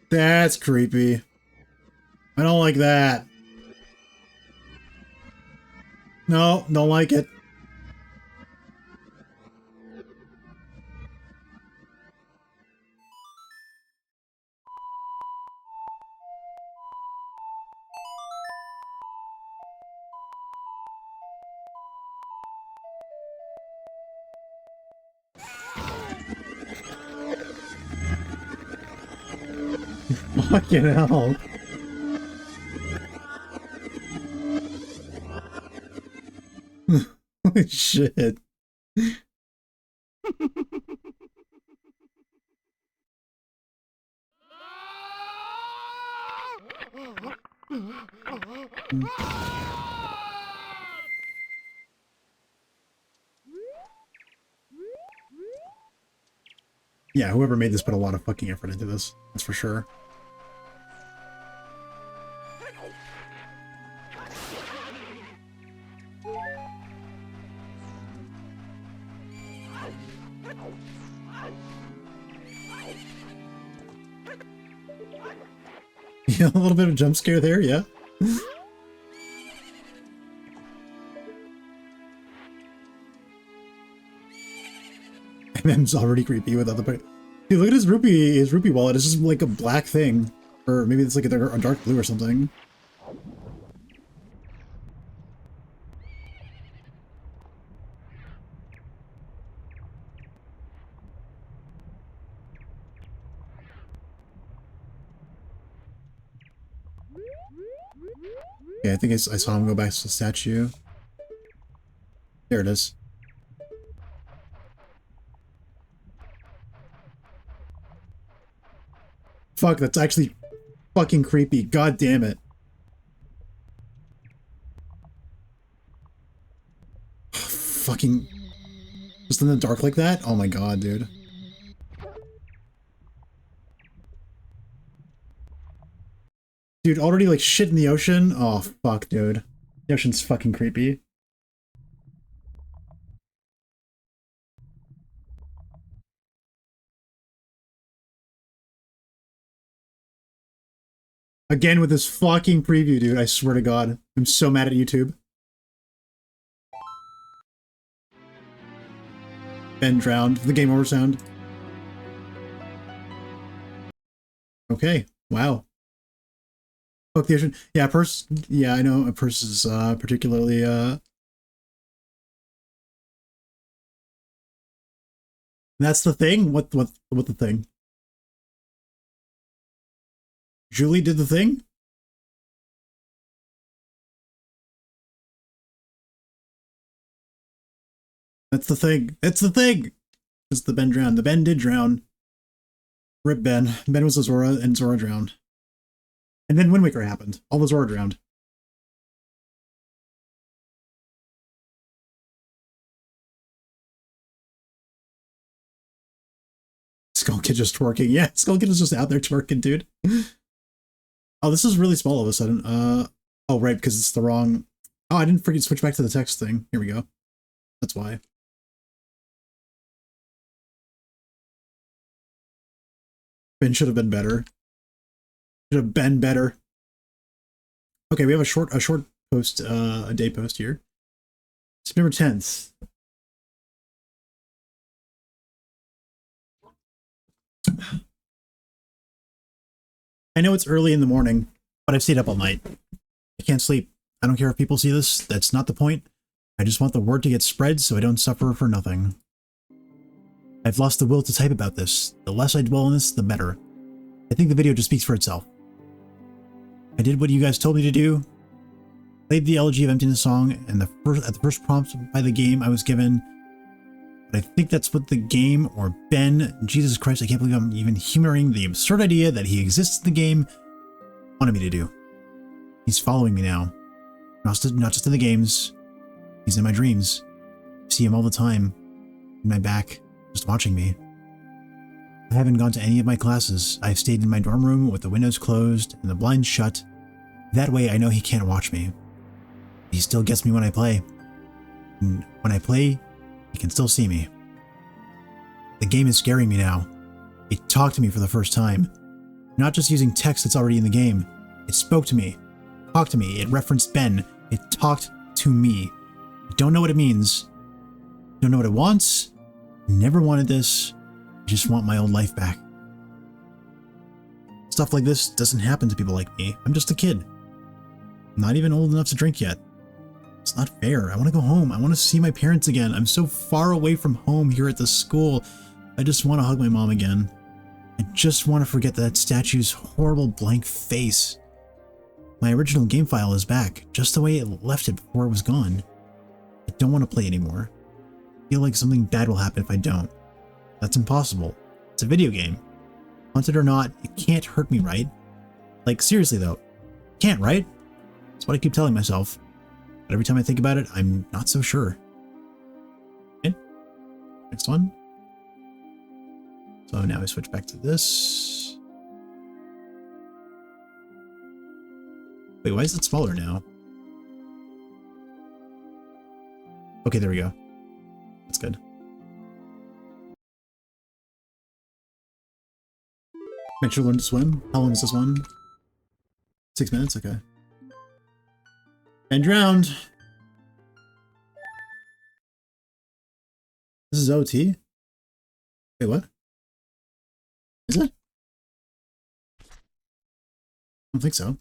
That's creepy. I don't like that. No, don't like it. Fucking hell. Holy shit. Yeah, whoever made this put a lot of fucking effort into this. That's for sure. Yeah, a little bit of a jump scare there, yeah. MM's already creepy without the... Dude, look at his rupee wallet. It's just like a black thing. Or maybe it's like a dark blue or something. Yeah, I think I saw him go back to the statue. There it is. Fuck, that's actually fucking creepy. God damn it. Fucking... Just in the dark like that? Oh my god, dude. Dude, already like shit in the ocean? Oh, fuck, dude. The ocean's fucking creepy. Again with this fucking preview, dude. I swear to God. I'm so mad at YouTube. Ben drowned. The game over sound. Okay. Wow. Fuck the ocean. Yeah, Purse. Yeah, I know. Purse is particularly That's the thing? What the thing? Julie did the thing? That's the thing. It's the thing! It's the Ben drowned. The Ben did drown. Rip Ben. Ben was a Zora, and Zora drowned. And then Wind Waker happened. All the Zora drowned. Skull Kid just twerking. Yeah, Skull Kid is just out there twerking, dude. Oh, this is really small all of a sudden. Oh, right, because it's the wrong... Oh, I didn't forget to switch back to the text thing. Here we go. That's why. Ben should have been better. Should have been better. Okay, we have a short post, a day post here. September 10th. I know it's early in the morning, but I've stayed up all night. I can't sleep. I don't care if people see this. That's not the point. I just want the word to get spread so I don't suffer for nothing. I've lost the will to type about this. The less I dwell on this, the better. I think the video just speaks for itself. I did what you guys told me to do. Played the Elegy of Emptiness song, and at the first prompt by the game I was given. But I think that's what the game, or Ben, Jesus Christ, I can't believe I'm even humoring the absurd idea that he exists in the game, wanted me to do. He's following me now. Not just in the games. He's in my dreams. I see him all the time. In my back, just watching me. I haven't gone to any of my classes. I've stayed in my dorm room with the windows closed and the blinds shut. That way I know he can't watch me. He still gets me when I play. And when I play, he can still see me. The game is scaring me now. It talked to me for the first time. Not just using text that's already in the game. It spoke to me. Talked to me. It referenced Ben. It talked to me. I don't know what it means. Don't know what it wants. Never wanted this. I just want my old life back. Stuff like this doesn't happen to people like me. I'm just a kid. I'm not even old enough to drink yet. It's not fair. I want to go home. I want to see my parents again. I'm so far away from home here at the school. I just want to hug my mom again. I just want to forget that statue's horrible blank face. My original game file is back, just the way it left it before it was gone. I don't want to play anymore. I feel like something bad will happen if I don't. That's impossible. It's a video game. Haunted or not, it can't hurt me, right? Like, seriously though. Can't, right? That's what I keep telling myself. But every time I think about it, I'm not so sure. Okay. Next one. So now I switch back to this. Wait, why is it smaller now? Okay, there we go. That's good. Make sure to learn to swim. How long is this one? 6 minutes? Okay. And drowned. This is OT? Wait, what? Is it? I don't think so.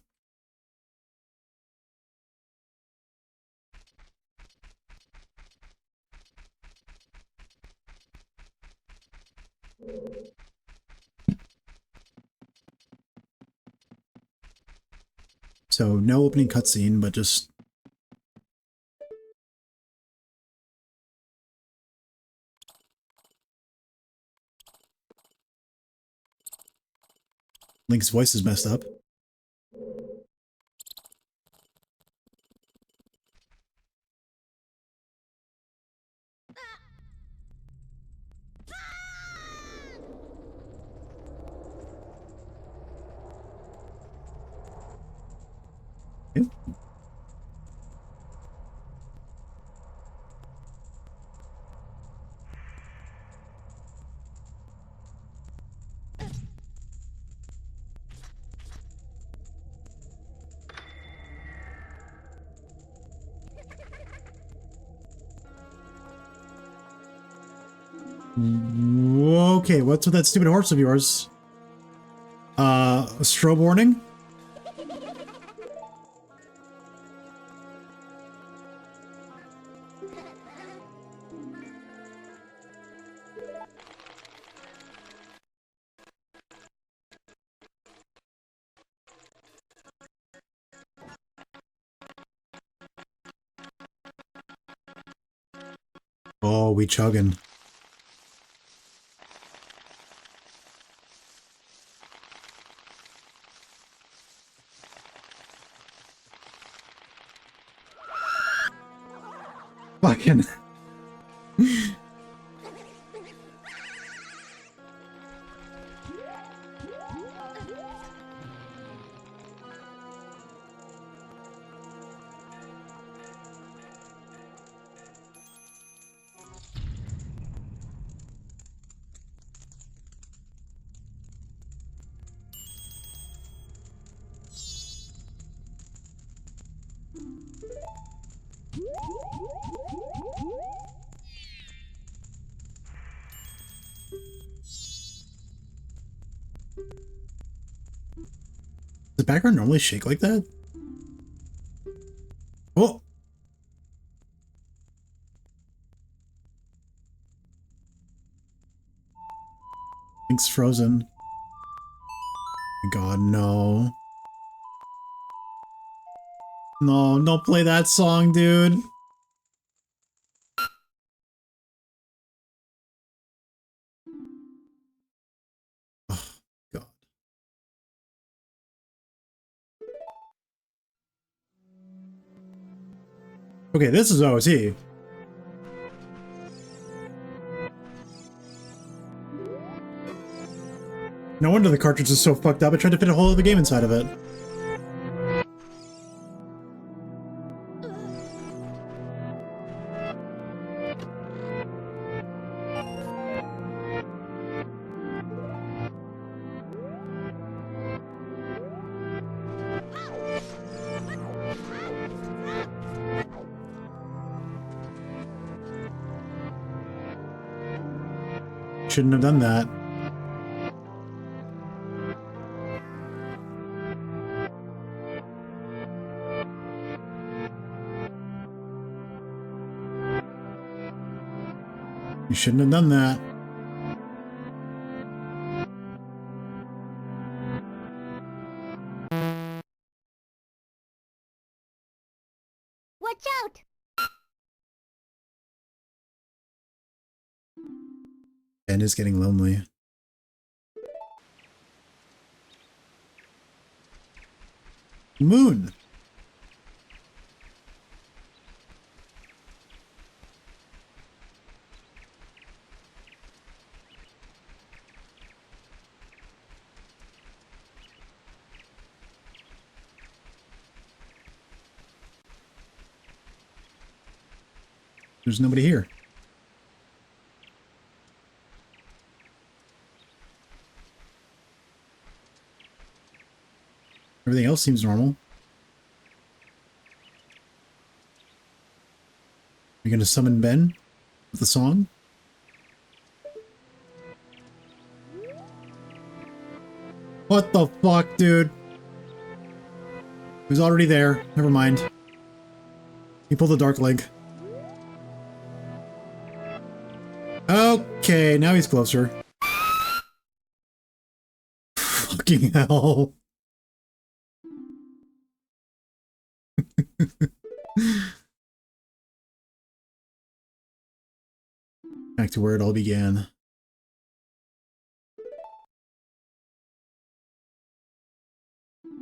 So no opening cutscene, but just Link's voice is messed up. Yeah. Okay, what's with that stupid horse of yours? Strobe warning? Oh, we chugging. Fucking. Does the background normally shake like that? Oh! Link's frozen. God, no. No, don't play that song, dude. Oh, God. Okay, this is OT. No wonder the cartridge is so fucked up. I tried to fit a whole other game inside of it. Shouldn't have done that. You shouldn't have done that. Watch out! Ben is getting lonely. Moon! There's nobody here. Everything else seems normal. You're gonna summon Ben with the song? What the fuck, dude? He was already there. Never mind. He pulled the dark leg. Okay, now he's closer. Fucking hell. Back to where it all began.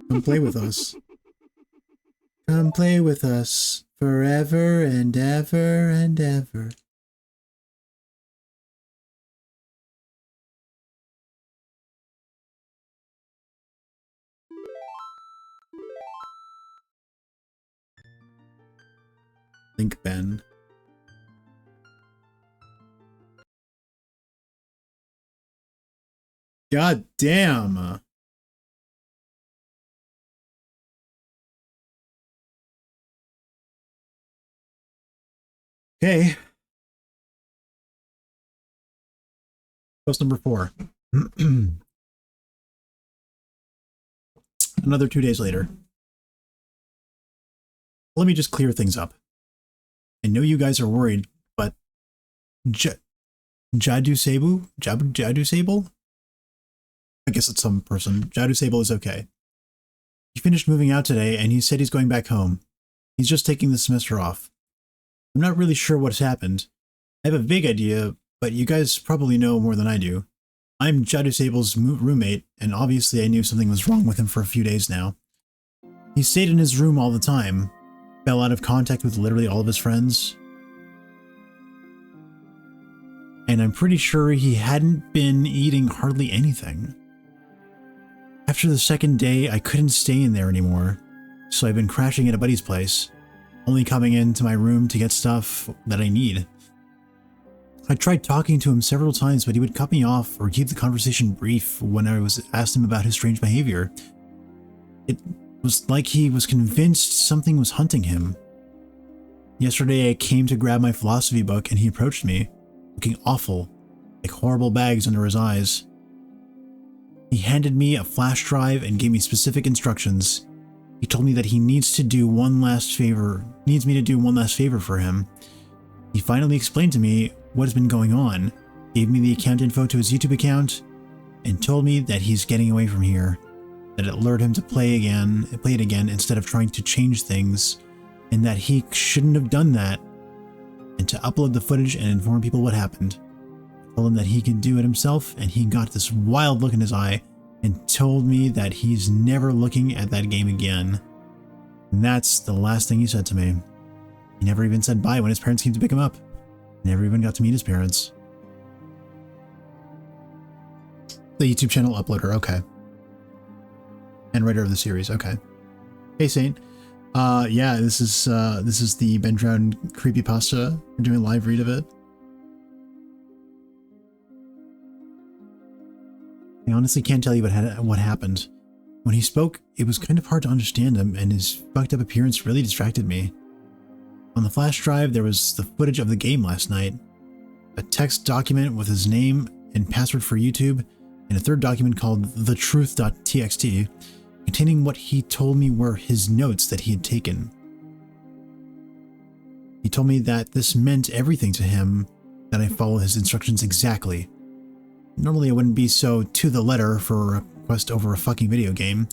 Come play with us. Come play with us forever and ever and ever. Link Ben. God damn. Okay. Post number 4. Another 2 days later. Let me just clear things up. I know you guys are worried, but Jadu Sable? Jadu Sable? I guess it's some person. Jadu Sable is okay. He finished moving out today and he said he's going back home. He's just taking the semester off. I'm not really sure what's happened. I have a vague idea, but you guys probably know more than I do. I'm Jadu Sable's roommate, and obviously I knew something was wrong with him for a few days now. He stayed in his room all the time, fell out of contact with literally all of his friends, and I'm pretty sure he hadn't been eating hardly anything. After the second day, I couldn't stay in there anymore, so I've been crashing at a buddy's place, only coming into my room to get stuff that I need. I tried talking to him several times, but he would cut me off or keep the conversation brief when I asked him about his strange behavior. It was like he was convinced something was hunting him. Yesterday I came to grab my philosophy book and he approached me, looking awful, like horrible bags under his eyes. He handed me a flash drive and gave me specific instructions. He told me that he needs me to do one last favor for him. He finally explained to me what has been going on, gave me the account info to his YouTube account, and told me that he's getting away from here, that it lured him to play it again instead of trying to change things, and that he shouldn't have done that, and to upload the footage and inform people what happened. I told him that he could do it himself, and he got this wild look in his eye and told me that he's never looking at that game again. And that's the last thing he said to me. He never even said bye when his parents came to pick him up. Never even got to meet his parents. The YouTube channel uploader, okay. And writer of the series, okay. Hey Saint. Yeah, this is the Ben Drown creepypasta. We're doing a live read of it. I honestly can't tell you what happened. When he spoke, it was kind of hard to understand him, and his fucked up appearance really distracted me. On the flash drive, there was the footage of the game last night, a text document with his name and password for YouTube, and a third document called thetruth.txt, containing what he told me were his notes that he had taken. He told me that this meant everything to him, that I follow his instructions exactly. Normally I wouldn't be so to the letter for a request over a fucking video game,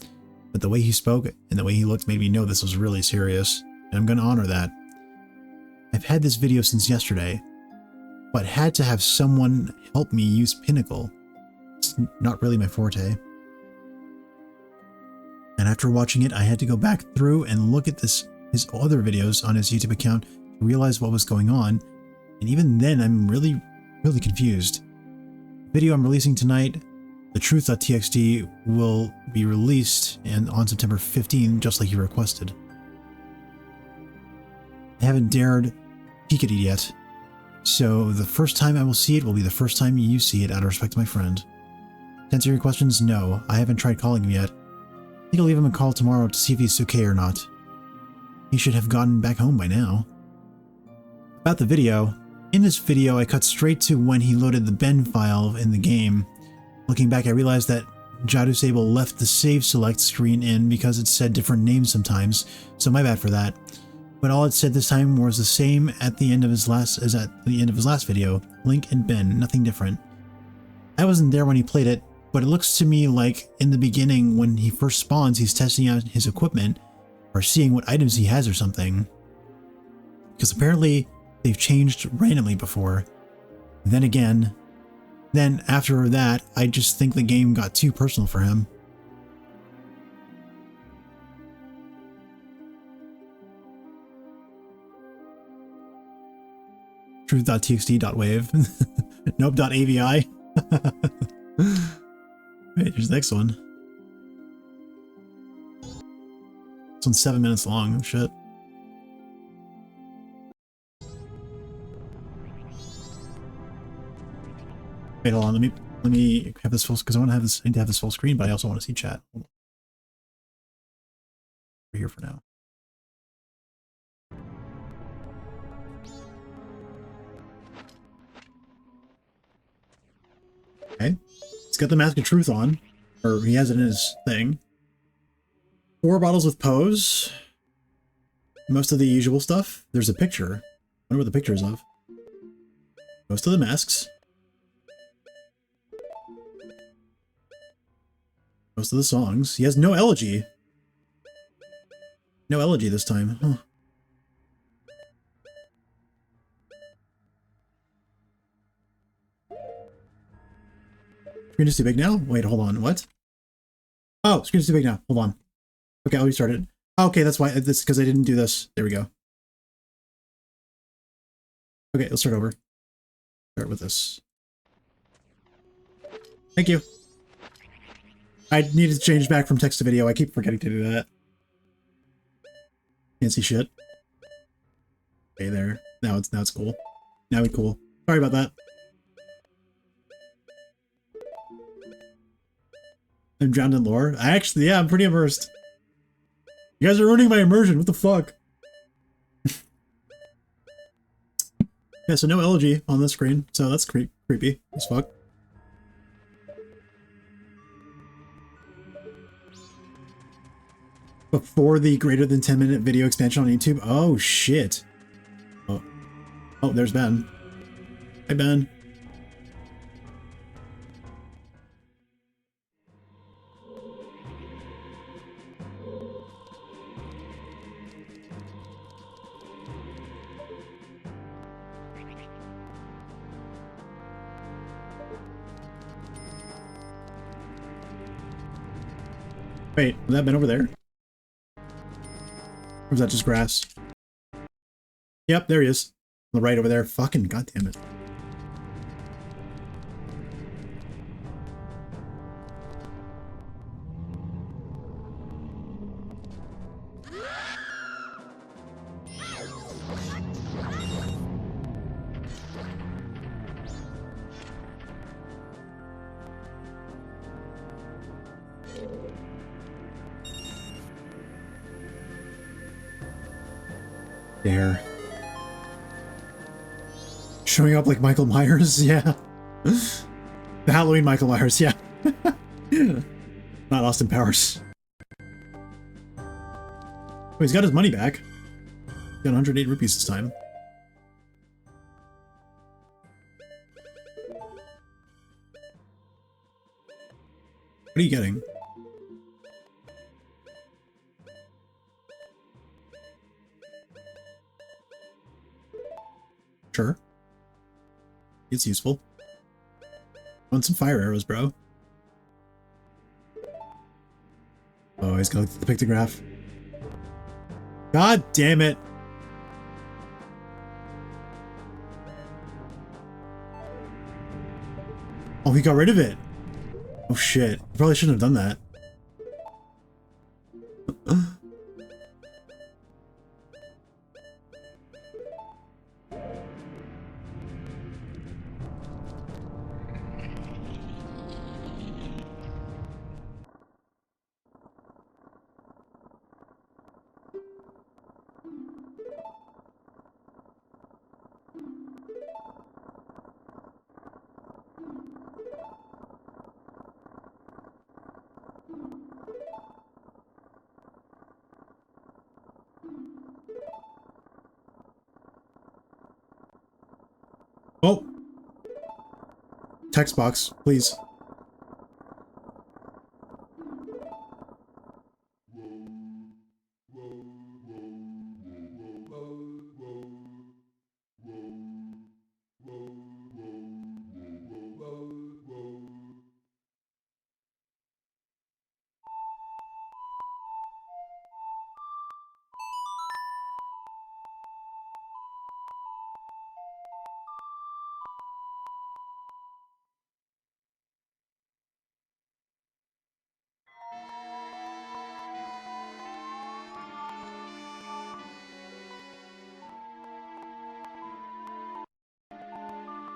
but the way he spoke and the way he looked made me know this was really serious, and I'm gonna honor that. I've had this video since yesterday, but had to have someone help me use Pinnacle. It's not really my forte. And after watching it, I had to go back through and look at his other videos on his YouTube account to realize what was going on. And even then, I'm really confused. The video I'm releasing tonight, the truth.txt, will be released on September 15, just like you requested. I haven't dared peek at it yet, so the first time I will see it will be the first time you see it, out of respect to my friend. To answer your questions, no, I haven't tried calling him yet. I think I'll leave him a call tomorrow to see if he's okay or not. He should have gotten back home by now. About the video, in this video I cut straight to when he loaded the Ben file in the game. Looking back, I realized that Jadu Sable left the save select screen in because it said different names sometimes, so my bad for that. But all it said this time was the same at the end of his last video, Link and Ben, nothing different. I wasn't there when he played it, but it looks to me like in the beginning when he first spawns he's testing out his equipment or seeing what items he has or something. Because apparently they've changed randomly before. Then after that, I just think the game got too personal for him. Truth.txt.wave. Nope.avi. Wait, here's the next one. This one's 7 minutes long. Oh, shit. Wait, hold on. Let me have this full, because I want to have this. I need to have this full screen, but I also want to see chat. Hold on. We're here for now. Okay. He's got the Mask of Truth on, or he has it in his thing. 4 bottles with pose. Most of the usual stuff. There's a picture. I wonder what the picture is of. Most of the masks. Most of the songs. He has no elegy. No elegy this time. Huh. Screen is too big now? Wait, hold on. What? Oh, screen is too big now. Hold on. Okay, I'll restart it. Okay, that's why. That's because I didn't do this. There we go. Okay, let's start over. Start with this. Thank you. I needed to change back from text to video. I keep forgetting to do that. Can't see shit. Okay, there. Now it's cool. Now it's cool. Sorry about that. I'm drowned in lore. Yeah, I'm pretty immersed. You guys are ruining my immersion. What the fuck? Yeah, so no elegy on the screen. So that's creepy as fuck. Before the greater than 10-minute video expansion on YouTube. Oh, shit. Oh, there's Ben. Hi, Ben. Wait, was that Ben over there? Or was that just grass? Yep, there he is. On the right over there. Fucking goddamn it. There. Showing up like Michael Myers, yeah. The Halloween Michael Myers, yeah. Not Austin Powers. Oh, he's got his money back. Got 108 rupees this time. What are you getting? Sure. It's useful. Want some fire arrows, bro. Oh, he's gonna look at the pictograph. God damn it! Oh, he got rid of it! Oh shit. Probably shouldn't have done that. Oh! Text box, please.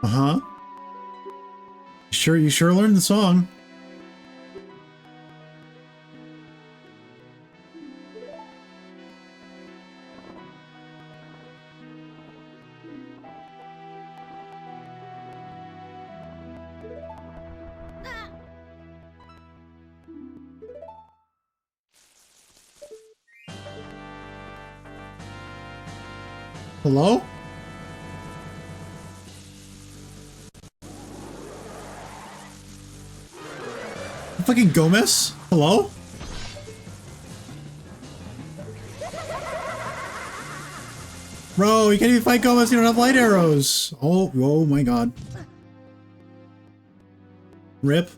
Uh-huh. You sure learned the song. Hello? Fucking Gomez? Hello? Bro, you can't even fight Gomez, you don't have light arrows! Oh my god. Rip.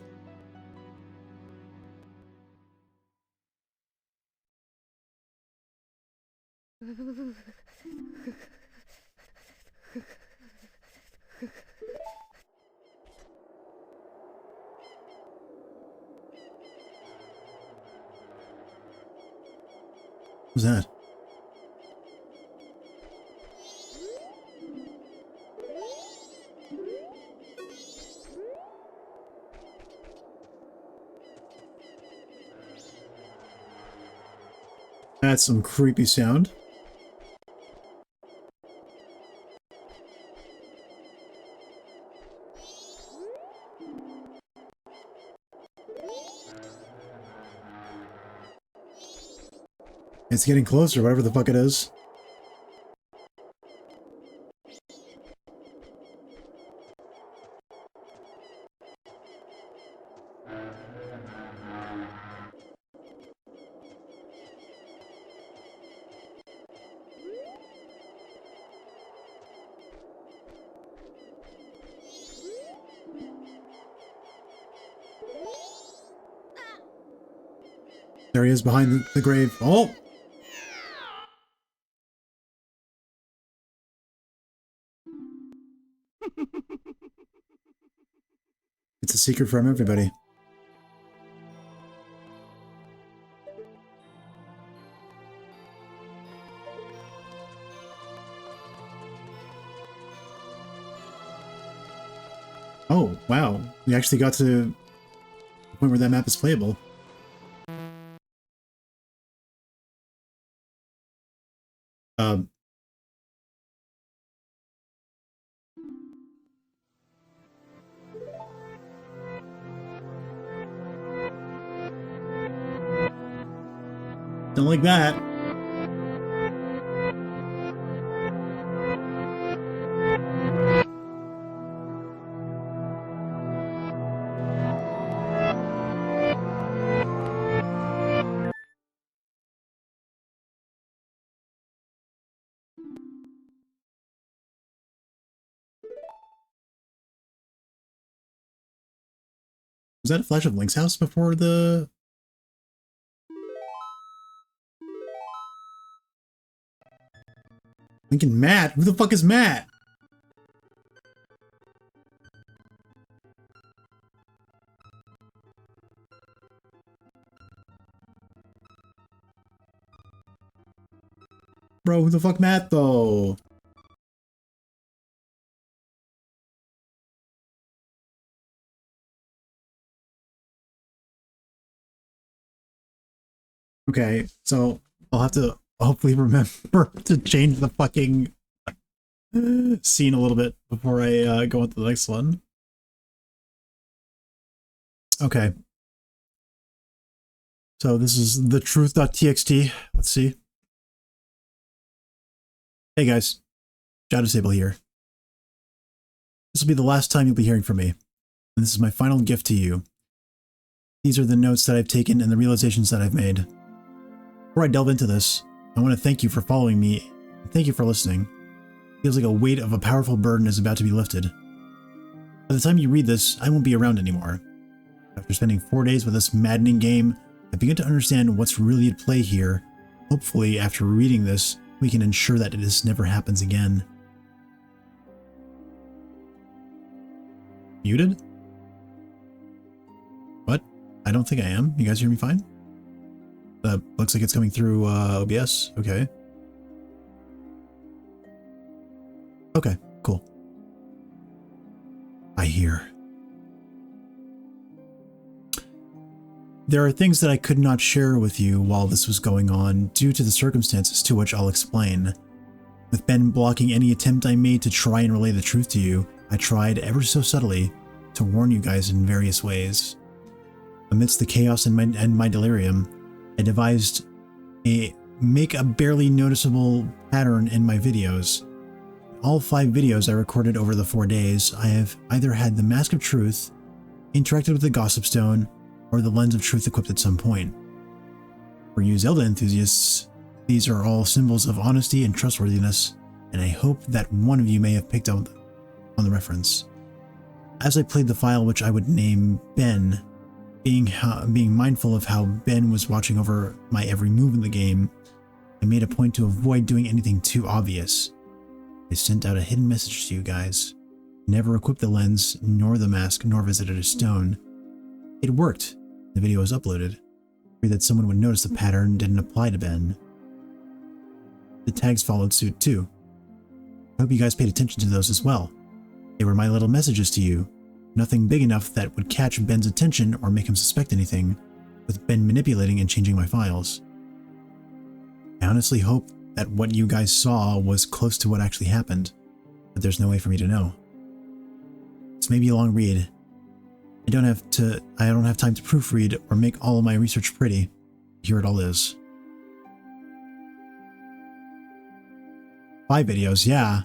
Who's that? That's some creepy sound. It's getting closer, whatever the fuck it is. There he is behind the grave. Oh! It's a secret from everybody. Oh, wow. We actually got to the point where that map is playable. Um... Don't like that. Was that a flash of Link's house before the... Link and Matt? Who the fuck is Matt? Bro, who the fuck Matt, though? Okay, so I'll have to hopefully remember to change the fucking scene a little bit before I go into the next one. Okay. So this is the truth.txt. Let's see. Hey guys, Shadow Sable here. This will be the last time you'll be hearing from me, and this is my final gift to you. These are the notes that I've taken and the realizations that I've made. Before I delve into this, I want to thank you for following me, and thank you for listening. It feels like a weight of a powerful burden is about to be lifted. By the time you read this, I won't be around anymore. After spending 4 days with this maddening game, I begin to understand what's really at play here. Hopefully, after reading this, we can ensure that this never happens again. Muted? What? I don't think I am. You guys hear me fine? Looks like it's coming through OBS. Okay. Okay, cool. I hear. There are things that I could not share with you while this was going on due to the circumstances, to which I'll explain. With Ben blocking any attempt I made to try and relay the truth to you, I tried ever so subtly to warn you guys in various ways. Amidst the chaos and my delirium, I devised make a barely noticeable pattern in my videos. All 5 videos I recorded over the 4 days, I have either had the Mask of Truth, interacted with the Gossip Stone, or the Lens of Truth equipped at some point. For you Zelda enthusiasts, these are all symbols of honesty and trustworthiness, and I hope that one of you may have picked up on the reference. As I played the file, which I would name Ben, being mindful of how Ben was watching over my every move in the game, I made a point to avoid doing anything too obvious. I sent out a hidden message to you guys. Never equipped the lens, nor the mask, nor visited a stone. It worked. The video was uploaded. I feared that someone would notice the pattern didn't apply to Ben. The tags followed suit too. I hope you guys paid attention to those as well. They were my little messages to you. Nothing big enough that would catch Ben's attention or make him suspect anything, with Ben manipulating and changing my files. I honestly hope that what you guys saw was close to what actually happened, but there's no way for me to know. This may be a long read. I don't have time to proofread or make all of my research pretty. Here it all is. 5 videos, yeah.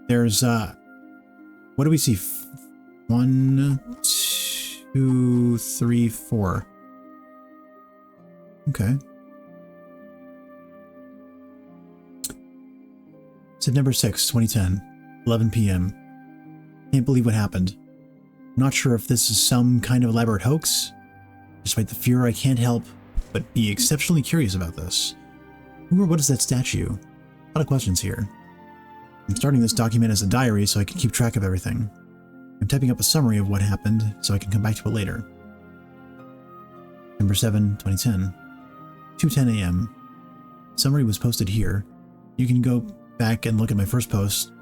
There's, what do we see? 1, 2, 3, 4. Okay. September 6, 2010, 11 p.m. Can't believe what happened. Not sure if this is some kind of elaborate hoax. Despite the fear, I can't help but be exceptionally curious about this. Who or what is that statue? A lot of questions here. I'm starting this document as a diary so I can keep track of everything. I'm typing up a summary of what happened so I can come back to it later. September 7, 2010, 2:10 a.m. Summary was posted here. You can go back and look at my first post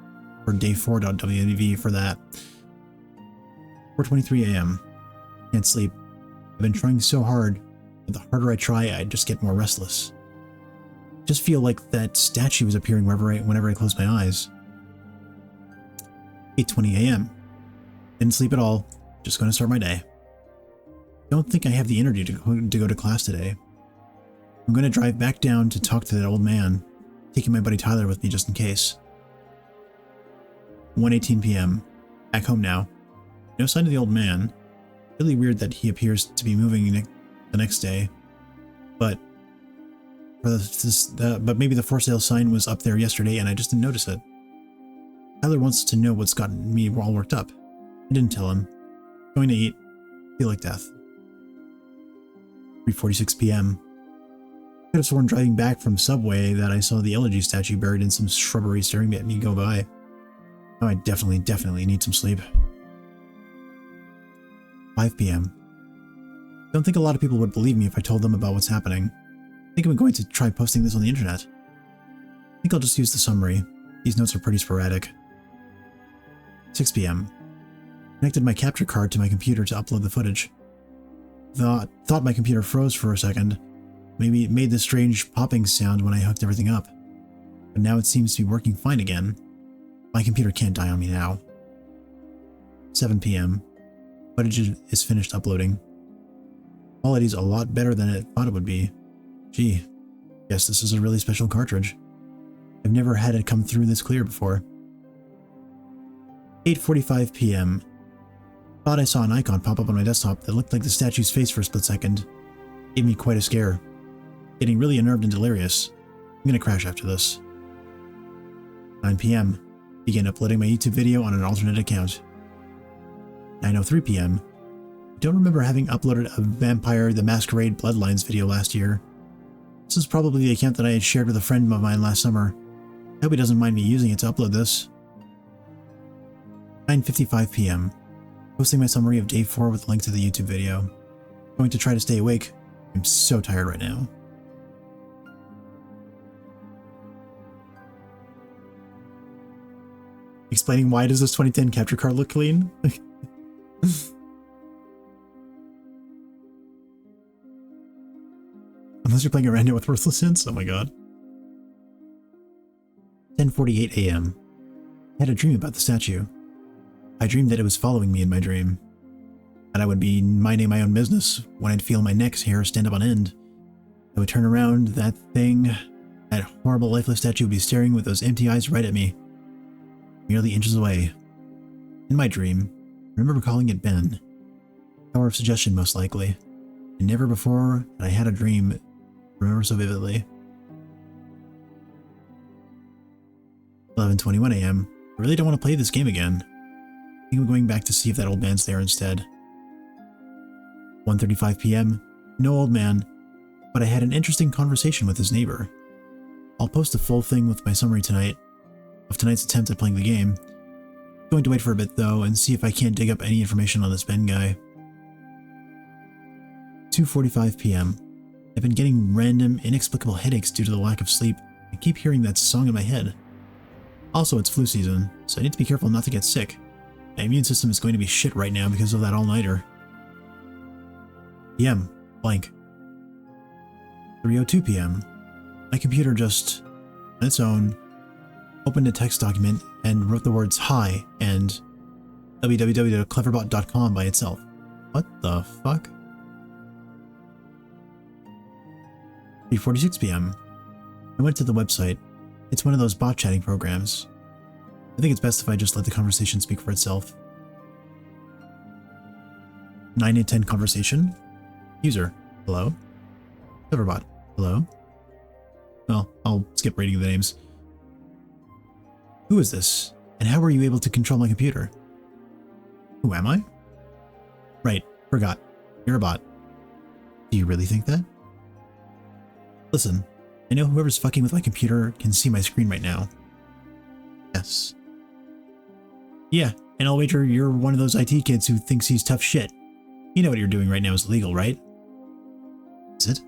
for day4.wv for that. 4:23 a.m. Can't sleep. I've been trying so hard, but the harder I try, I just get more restless. Just feel like that statue is appearing whenever I close my eyes. 8:20 a.m. Didn't sleep at all. Just going to start my day. Don't think I have the energy to go to class today. I'm going to drive back down to talk to that old man, taking my buddy Tyler with me just in case. 1:18 p.m. Back home now. No sign of the old man. Really weird that he appears to be moving the next day. But but maybe the for sale sign was up there yesterday and I just didn't notice it. Tyler wants to know what's gotten me all worked up. I didn't tell him. Going to eat. Feel like death. 3:46 p.m. I could have sworn driving back from Subway that I saw the Elegy statue buried in some shrubbery staring at me go by. Oh, I definitely need some sleep. 5 p.m. Don't think a lot of people would believe me if I told them about what's happening. I think I'm going to try posting this on the internet. I think I'll just use the summary. These notes are pretty sporadic. 6 p.m. Connected my capture card to my computer to upload the footage. Thought my computer froze for a second. Maybe it made this strange popping sound when I hooked everything up. But now it seems to be working fine again. My computer can't die on me now. 7 p.m. Footage is finished uploading. Quality's a lot better than I thought it would be. Gee, guess this is a really special cartridge. I've never had it come through this clear before. 8:45 p.m. Thought I saw an icon pop up on my desktop that looked like the statue's face for a split second. Gave me quite a scare. Getting really unnerved and delirious. I'm gonna crash after this. 9 p.m. Began uploading my YouTube video on an alternate account. 9:03 p.m. I don't remember having uploaded a Vampire the Masquerade Bloodlines video last year. This is probably the account that I had shared with a friend of mine last summer. I hope he doesn't mind me using it to upload this. 9:55 p.m. Posting my summary of day 4 with a link to the YouTube video. Going to try to stay awake. I'm so tired right now. Explaining why does this 2010 capture card look clean? Unless you're playing a random with worthless hints? Oh my god. 10:48 a.m. I had a dream about the statue. I dreamed that it was following me in my dream. That I would be minding my own business when I'd feel my neck's hair stand up on end. I would turn around, that horrible lifeless statue would be staring with those empty eyes right at me, merely inches away. In my dream, I remember calling it Ben. Power of suggestion, most likely. And never before had I had a dream remember so vividly. 11:21 a.m. I really don't want to play this game again. I think I'm going back to see if that old man's there instead. 1:35 p.m. No old man, but I had an interesting conversation with his neighbor. I'll post a full thing with my summary tonight of tonight's attempt at playing the game. Going to wait for a bit though and see if I can't dig up any information on this Ben guy. 2:45 p.m. I've been getting random, inexplicable headaches due to the lack of sleep. I keep hearing that song in my head. Also, it's flu season, so I need to be careful not to get sick. My immune system is going to be shit right now because of that all-nighter. PM. Blank. 3:02 p.m. My computer just, on its own, opened a text document and wrote the words hi and www.cleverbot.com by itself. What the fuck? 3:46 p.m. I went to the website. It's one of those bot chatting programs. I think it's best if I just let the conversation speak for itself. 9 in 10 conversation. User. Hello. Cleverbot. Hello. Well, I'll skip reading the names. Who is this? And how were you able to control my computer? Who am I? Right. Forgot. You're a bot. Do you really think that? Listen, I know whoever's fucking with my computer can see my screen right now. Yes. Yeah, and I'll wager you're one of those IT kids who thinks he's tough shit. You know what you're doing right now is illegal, right? Is it?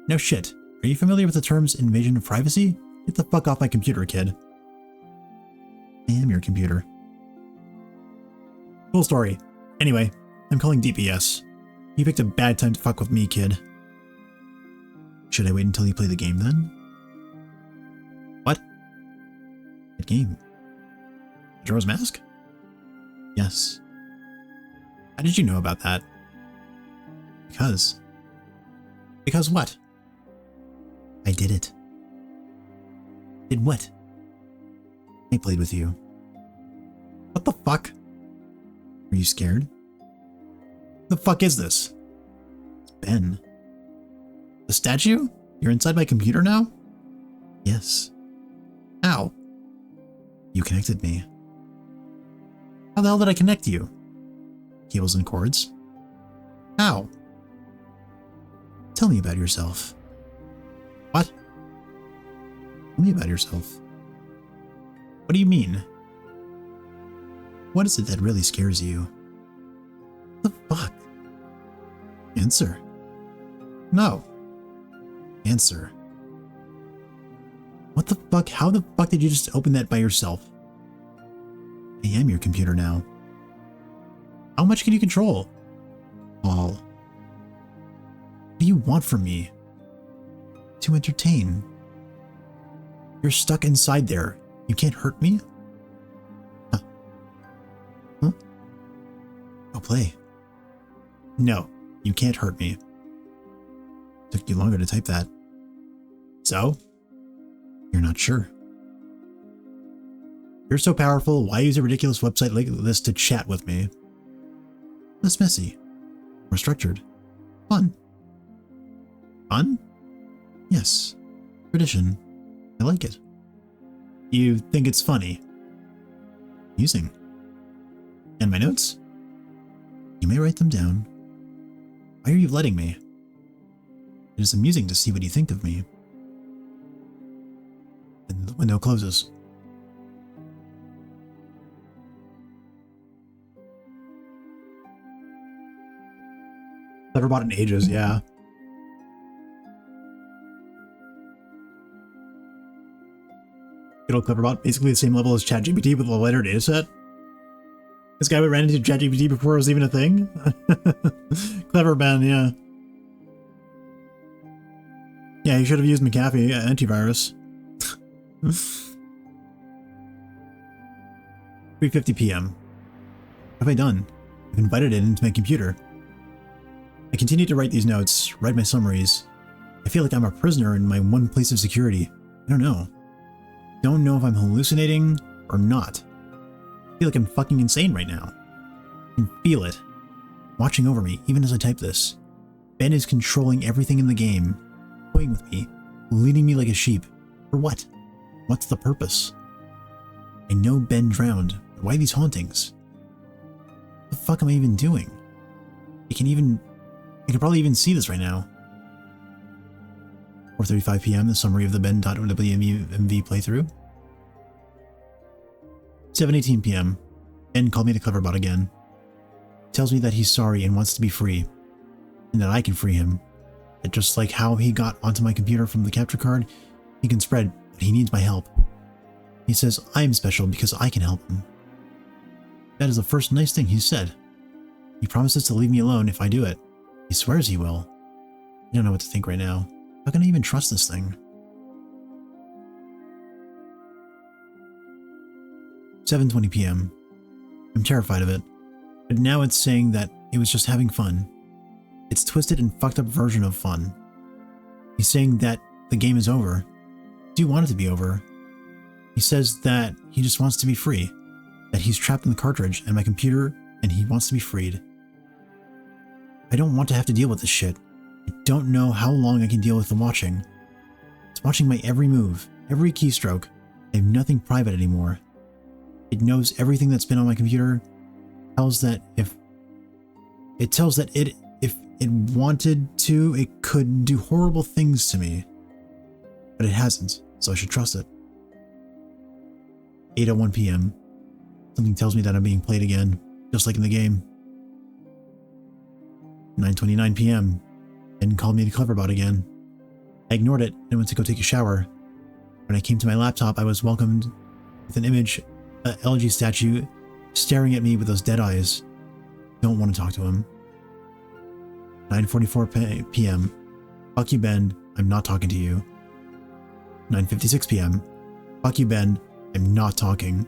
No shit. Are you familiar with the terms invasion of privacy? Get the fuck off my computer, kid. I am your computer. Cool story. Anyway, I'm calling DPS. You picked a bad time to fuck with me, kid. Should I wait until you play the game then? What? What game? Majora's Mask? Yes. How did you know about that? Because. Because what? I did it. Did what? I played with you. What the fuck? Are you scared? The fuck is this? It's Ben. The statue? You're inside my computer now? Yes. How? You connected me. How the hell did I connect you? cables and cords. How? Tell me about yourself. What? Tell me about yourself. What do you mean? What is it that really scares you? What the fuck? Answer. No. Answer. What the fuck? How the fuck did you just open that by yourself? I am your computer now. How much can you control? All. What do you want from me? To entertain. You're stuck inside there. You can't hurt me? Huh? Go play. No, you can't hurt me. Took you longer to type that. So? You're not sure. You're so powerful, why use a ridiculous website like this to chat with me? Less messy. More structured. Fun. Fun? Yes. Tradition. I like it. You think it's funny? Amusing. And my notes? You may write them down. Why are you letting me? It is amusing to see what you think of me. And the window closes. Never bought in ages, yeah. Good old Cleverbot, basically the same level as ChatGPT with a lighter dataset. This guy ran into ChatGPT before it was even a thing. Clever Ben, yeah. Yeah, he should have used McAfee antivirus. 3:50 p.m. What have I done? I've invited it into my computer. I continue to write these notes, write my summaries. I feel like I'm a prisoner in my one place of security. I don't know. Don't know if I'm hallucinating or not. I feel like I'm fucking insane right now. I can feel it. Watching over me, even as I type this. Ben is controlling everything in the game. Toying with me. Leading me like a sheep. For what? What's the purpose? I know Ben drowned. But why these hauntings? What the fuck am I even doing? I can probably even see this right now. 4:35 p.m. The summary of the Ben.wmv playthrough. 7:18 p.m. Ben called me the Cleverbot again. Tells me that he's sorry and wants to be free. And that I can free him. That just like how he got onto my computer from the capture card, he can spread, but he needs my help. He says I'm special because I can help him. That is the first nice thing he's said. He promises to leave me alone if I do it. He swears he will. I don't know what to think right now. How can I even trust this thing? 7:20 p.m. I'm terrified of it. But now it's saying that it was just having fun. It's twisted and fucked up version of fun. He's saying that the game is over. Do you want it to be over? He says that he just wants to be free. That he's trapped in the cartridge and my computer and he wants to be freed. I don't want to have to deal with this shit. I don't know how long I can deal with the watching. It's watching my every move, every keystroke. I have nothing private anymore. It knows everything that's been on my computer. If it wanted to, it could do horrible things to me. But it hasn't, so I should trust it. 8:01 p.m. Something tells me that I'm being played again, just like in the game. 9:29 p.m. Ben called me the Cleverbot again. I ignored it and went to go take a shower. When I came to my laptop, I was welcomed with an image, an LG statue, staring at me with those dead eyes. Don't want to talk to him. 9:44 p.m. Fuck you, Ben. I'm not talking to you. 9:56 p.m. Fuck you, Ben. I'm not talking.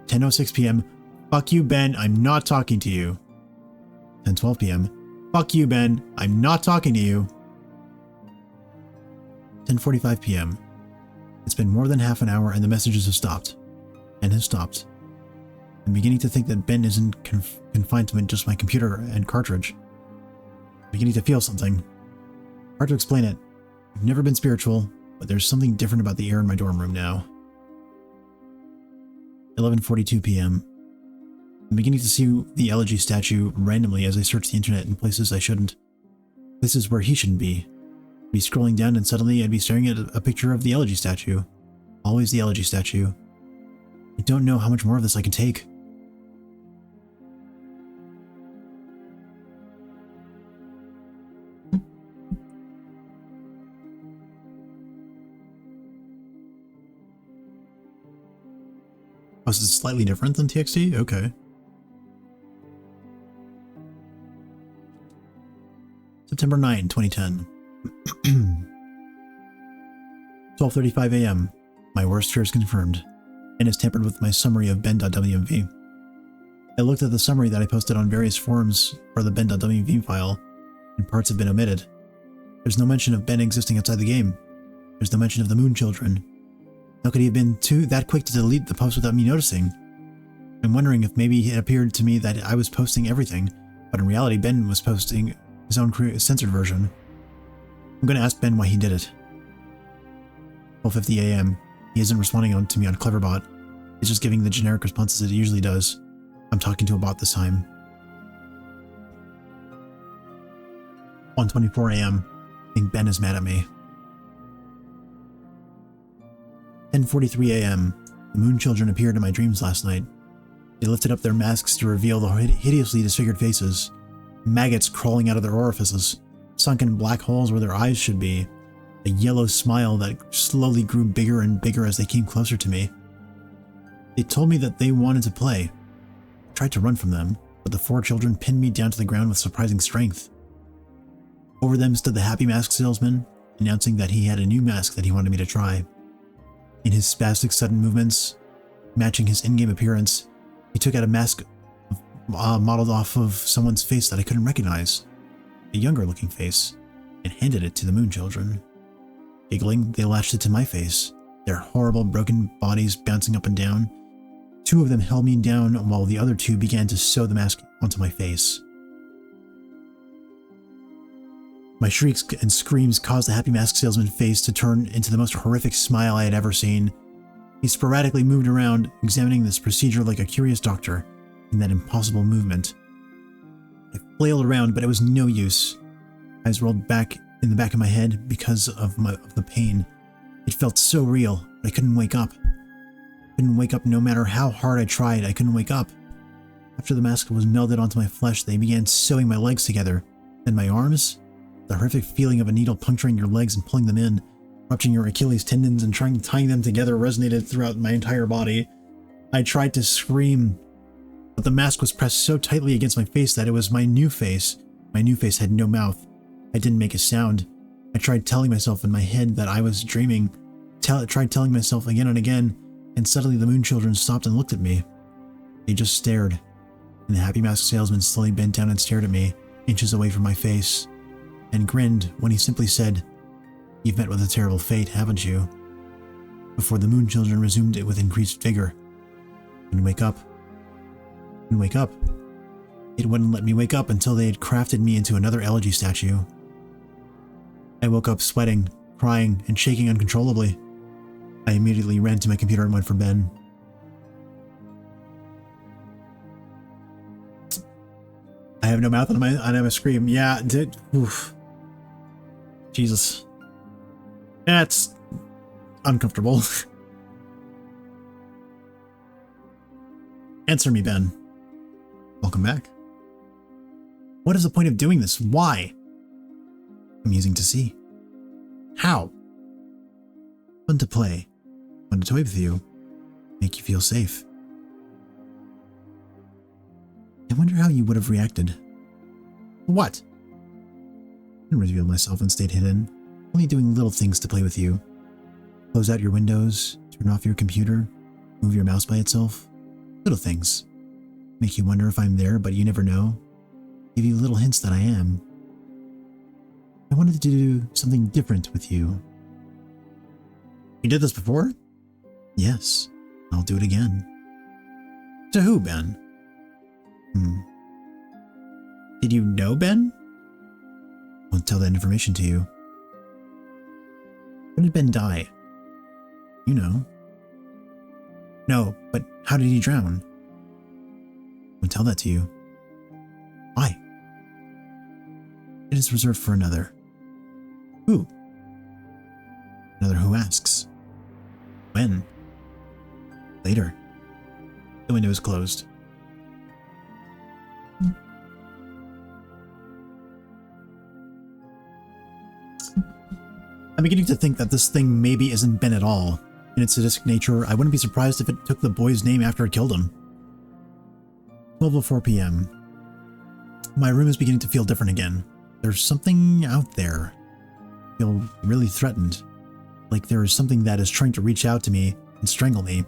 10:06 p.m. Fuck you, Ben. I'm not talking to you. 10:12 p.m. Fuck you, Ben. I'm not talking to you. 10:45 p.m. It's been more than half an hour and the messages have stopped. And have stopped. I'm beginning to think that Ben isn't confined to just my computer and cartridge. I'm beginning to feel something. Hard to explain it. I've never been spiritual, but there's something different about the air in my dorm room now. 11:42 p.m. I'm beginning to see the elegy statue randomly as I search the internet in places I shouldn't. Places where he shouldn't be. I'd be scrolling down and suddenly I'd be staring at a picture of the elegy statue. Always the elegy statue. I don't know how much more of this I can take. Oh, is it slightly different than TXT? Okay. September 9, 2010. 12:35 a.m. My worst fear is confirmed, and is tempered with my summary of ben.wmv. I looked at the summary that I posted on various forums for the ben.wmv file, and parts have been omitted. There's no mention of Ben existing outside the game. There's no mention of the Moon Children. How could he have been that quick to delete the post without me noticing? I'm wondering if maybe it appeared to me that I was posting everything, but in reality Ben was posting his own censored version. I'm going to ask Ben why he did it. 12:50 a.m. He isn't responding to me on Cleverbot. He's just giving the generic responses it usually does. I'm talking to a bot this time. 1:24 a.m. I think Ben is mad at me. 10:43 a.m. The Moon Children appeared in my dreams last night. They lifted up their masks to reveal the hideously disfigured faces, maggots crawling out of their orifices, sunken black holes where their eyes should be, a yellow smile that slowly grew bigger and bigger as they came closer to me. They told me that they wanted to play. I tried to run from them, but the four children pinned me down to the ground with surprising strength. Over them stood the happy mask salesman, announcing that he had a new mask that he wanted me to try. In his spastic sudden movements, matching his in-game appearance, he took out a mask modeled off of someone's face that I couldn't recognize, a younger-looking face, and handed it to the Moon Children. Giggling, they lashed it to my face, their horrible broken bodies bouncing up and down. Two of them held me down while the other two began to sew the mask onto my face. My shrieks and screams caused the happy mask salesman's face to turn into the most horrific smile I had ever seen. He sporadically moved around, examining this procedure like a curious doctor in that impossible movement. I flailed around, but it was no use. Eyes rolled back in the back of my head because of the pain. It felt so real, but I couldn't wake up. No matter how hard I tried, I couldn't wake up. After the mask was melded onto my flesh, they began sewing my legs together. Then my arms? The horrific feeling of a needle puncturing your legs and pulling them in, rupturing your Achilles tendons and tying them together resonated throughout my entire body. I tried to scream, but the mask was pressed so tightly against my face that it was my new face. My new face had no mouth. I didn't make a sound. I tried telling myself in my head that I was dreaming. Tried telling myself again and again, and suddenly the Moon Children stopped and looked at me. They just stared, and the happy mask salesman slowly bent down and stared at me, inches away from my face, and grinned when he simply said, "You've met with a terrible fate, haven't you?" Before the Moon Children resumed it with increased vigor. And wake up. And wake up. It wouldn't let me wake up until they had crafted me into another elegy statue. I woke up sweating, crying, and shaking uncontrollably. I immediately ran to my computer and went for Ben. I have no mouth and I have a scream. Yeah, oof. Jesus. That's uncomfortable. Answer me, Ben. Welcome back. What is the point of doing this? Why? Amusing to see. How? Fun to play. Fun to toy with you. Make you feel safe. I wonder how you would have reacted. What? I didn't reveal myself and stayed hidden, only doing little things to play with you. Close out your windows, turn off your computer, move your mouse by itself. Little things. Make you wonder if I'm there, but you never know. Give you little hints that I am. I wanted to do something different with you. You did this before? Yes, I'll do it again. To who, Ben? Did you know Ben? Won't tell that information to you. When did Ben die? You know. No, but how did he drown? won't tell that to you. Why? It is reserved for another. Who? Another who asks. When? Later. The window is closed. I'm beginning to think that this thing maybe isn't Ben at all. In its sadistic nature, I wouldn't be surprised if it took the boy's name after it killed him. 12:04 p.m. My room is beginning to feel different again. There's something out there. I feel really threatened. Like there is something that is trying to reach out to me and strangle me.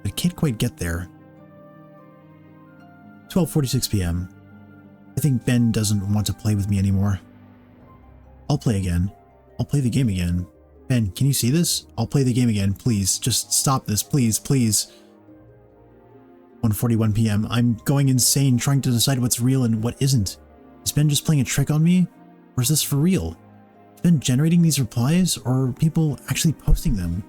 But it can't quite get there. 12:46 p.m. I think Ben doesn't want to play with me anymore. I'll play again. I'll play the game again. Ben, can you see this? I'll play the game again, please. Just stop this, please, please. 1:41 p.m. I'm going insane trying to decide what's real and what isn't. Is Ben just playing a trick on me? Or is this for real? Is Ben generating these replies, or are people actually posting them?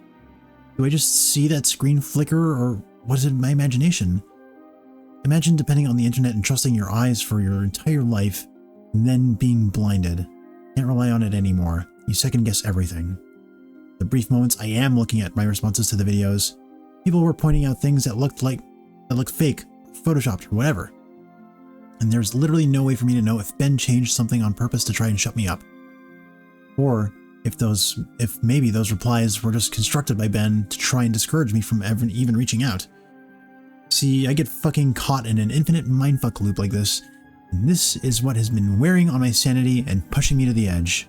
Do I just see that screen flicker, or what is it my imagination? Imagine depending on the internet and trusting your eyes for your entire life, and then being blinded. Can't rely on it anymore. You second guess everything. The brief moments I am looking at my responses to the videos, people were pointing out things that looked fake, photoshopped, or whatever. And there's literally no way for me to know if Ben changed something on purpose to try and shut me up. Or if maybe those replies were just constructed by Ben to try and discourage me from even reaching out. See, I get fucking caught in an infinite mindfuck loop like this, and this is what has been wearing on my sanity and pushing me to the edge.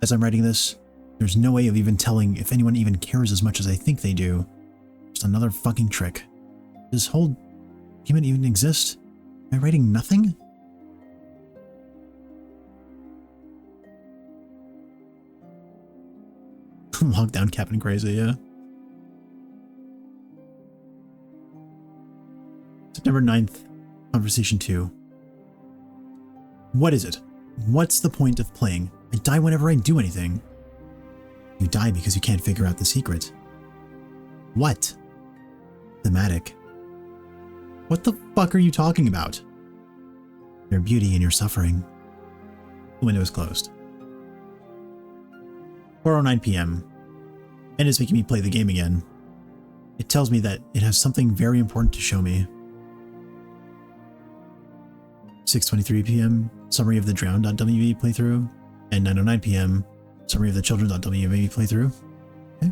As I'm writing this, there's no way of even telling if anyone even cares as much as I think they do. Just another fucking trick. Does this whole document even exist? Am I writing nothing? Lockdown Captain Crazy, yeah. September 9th, Conversation 2. What is it? What's the point of playing? I die whenever I do anything. You die because you can't figure out the secret. What? Thematic. What the fuck are you talking about? Your beauty and your suffering. The window is closed. 4:09 p.m. Ben is making me play the game again. It tells me that it has something very important to show me. 6:23 p.m. Summary of the Drowned.wv playthrough. And 9:09 p.m. Summary of the Children.wv playthrough. Okay.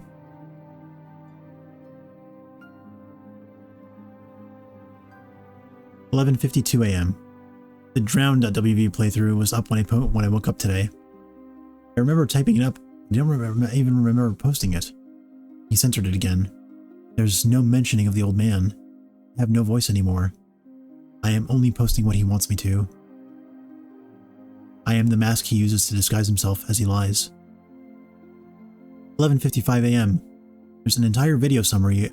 11:52 a.m. The Drowned.wv playthrough was up when I woke up today. I remember typing it up. I don't even remember posting it. He censored it again. There's no mentioning of the old man. I have no voice anymore. I am only posting what he wants me to. I am the mask he uses to disguise himself as he lies. 11:55 a.m. There's an entire video summary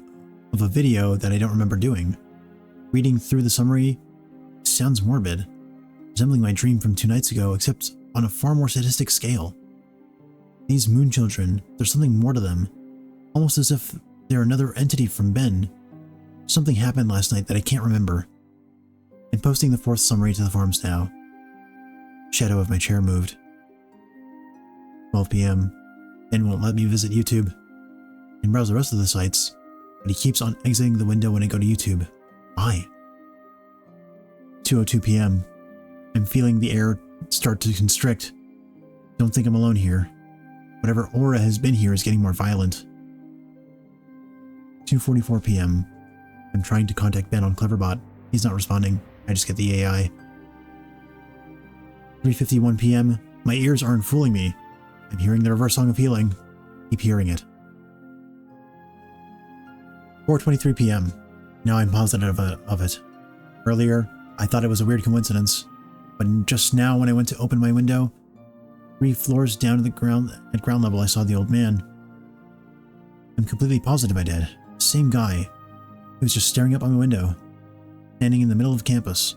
of a video that I don't remember doing. Reading through the summary sounds morbid, resembling my dream from 2 nights ago, except on a far more sadistic scale. These moon children, there's something more to them, almost as if they're another entity from Ben. Something happened last night that I can't remember. I'm posting the 4th summary to the forums now. Shadow of my chair moved. 12 p.m. Ben won't let me visit YouTube and browse the rest of the sites, but he keeps on exiting the window when I go to YouTube. Why? 2:02 p.m. I'm feeling the air start to constrict. Don't think I'm alone here. Whatever aura has been here is getting more violent. 2:44 p.m. I'm trying to contact Ben on Cleverbot. He's not responding. I just get the AI. 3:51 p.m. My ears aren't fooling me. I'm hearing the reverse song of healing. Keep hearing it. 4:23 p.m. Now I'm positive of it. Earlier, I thought it was a weird coincidence, but just now when I went to open my window, 3 floors down to the ground, at ground level, I saw the old man. I'm completely positive I did. Same guy. He was just staring up on my window, standing in the middle of campus.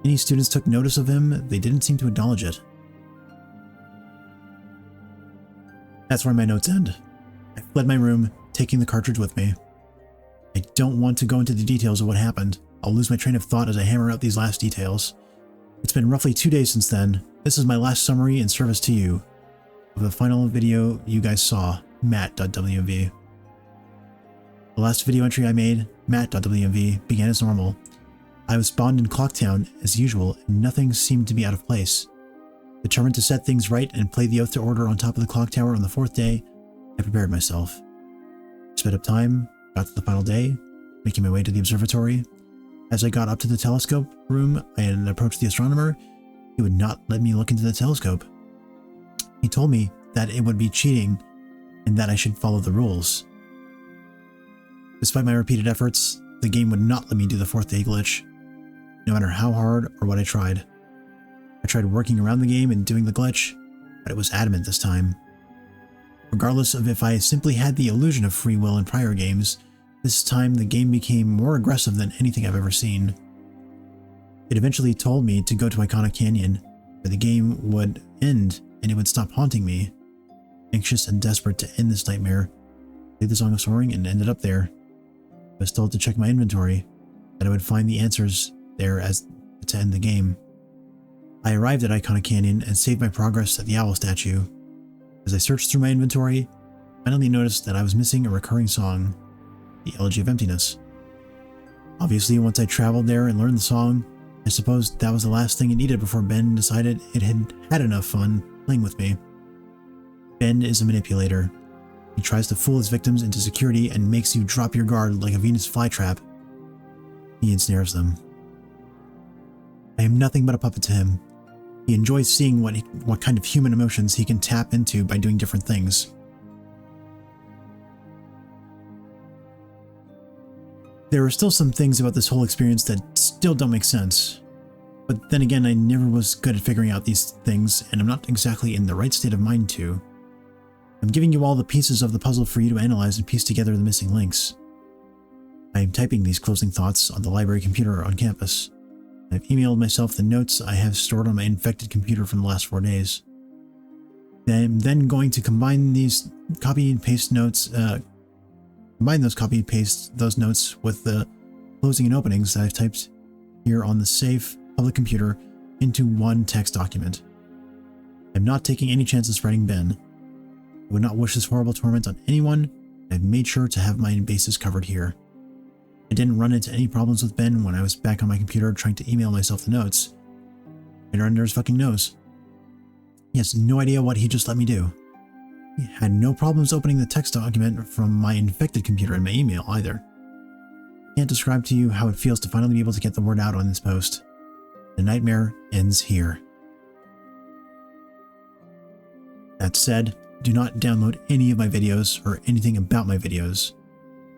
Any students took notice of him, they didn't seem to acknowledge it. That's where my notes end. I fled my room, taking the cartridge with me. I don't want to go into the details of what happened. I'll lose my train of thought as I hammer out these last details. It's been roughly 2 days since then. This is my last summary in service to you of the final video you guys saw, Matt.wmv. The last video entry I made, Matt.wmv, began as normal. I was spawned in Clocktown as usual, and nothing seemed to be out of place. Determined to set things right and play the Oath to Order on top of the clock tower on the 4th day, I prepared myself. Sped up time, got to the final day, making my way to the observatory. As I got up to the telescope room and approached the astronomer, he would not let me look into the telescope. He told me that it would be cheating and that I should follow the rules. Despite my repeated efforts, the game would not let me do the 4th day glitch, no matter how hard or what I tried. I tried working around the game and doing the glitch, but it was adamant this time. Regardless of if I simply had the illusion of free will in prior games, this time the game became more aggressive than anything I've ever seen. It eventually told me to go to Iconic Canyon, where the game would end and it would stop haunting me. Anxious and desperate to end this nightmare, I played the Song of Soaring and ended up there. I was told to check my inventory, that I would find the answers there as to end the game. I arrived at Iconic Canyon and saved my progress at the owl statue. As I searched through my inventory, I finally noticed that I was missing a recurring song, the Elegy of Emptiness. Obviously, once I traveled there and learned the song, I suppose that was the last thing it needed before Ben decided it had had enough fun playing with me. Ben is a manipulator. He tries to fool his victims into security and makes you drop your guard like a Venus flytrap. He ensnares them. I am nothing but a puppet to him. He enjoys seeing what kind of human emotions he can tap into by doing different things. There are still some things about this whole experience that still don't make sense. But then again, I never was good at figuring out these things, and I'm not exactly in the right state of mind to. I'm giving you all the pieces of the puzzle for you to analyze and piece together the missing links. I am typing these closing thoughts on the library computer on campus. I've emailed myself the notes I have stored on my infected computer from the last 4 days. I'm then going to combine these copy and paste notes, those notes with the closing and openings that I've typed here on the safe public computer into one text document. I'm not taking any chances spreading Ben. I would not wish this horrible torment on anyone. I've made sure to have my bases covered here. I didn't run into any problems with Ben when I was back on my computer trying to email myself the notes. Right under his fucking nose. He has no idea what he just let me do. He had no problems opening the text document from my infected computer in my email either. I can't describe to you how it feels to finally be able to get the word out on this post. The nightmare ends here. That said, do not download any of my videos or anything about my videos.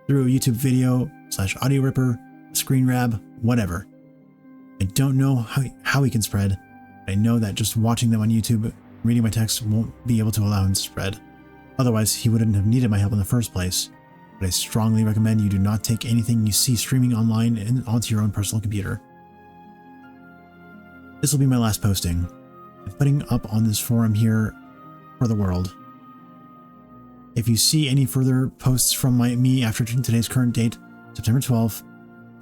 Through a YouTube video, /audio ripper, screen grab, whatever. I don't know how he can spread, but I know that just watching them on YouTube, reading my text won't be able to allow him to spread. Otherwise, he wouldn't have needed my help in the first place. But I strongly recommend you do not take anything you see streaming online and onto your own personal computer. This will be my last posting. I'm putting up on this forum here for the world. If you see any further posts from me after today's current date, September 12th,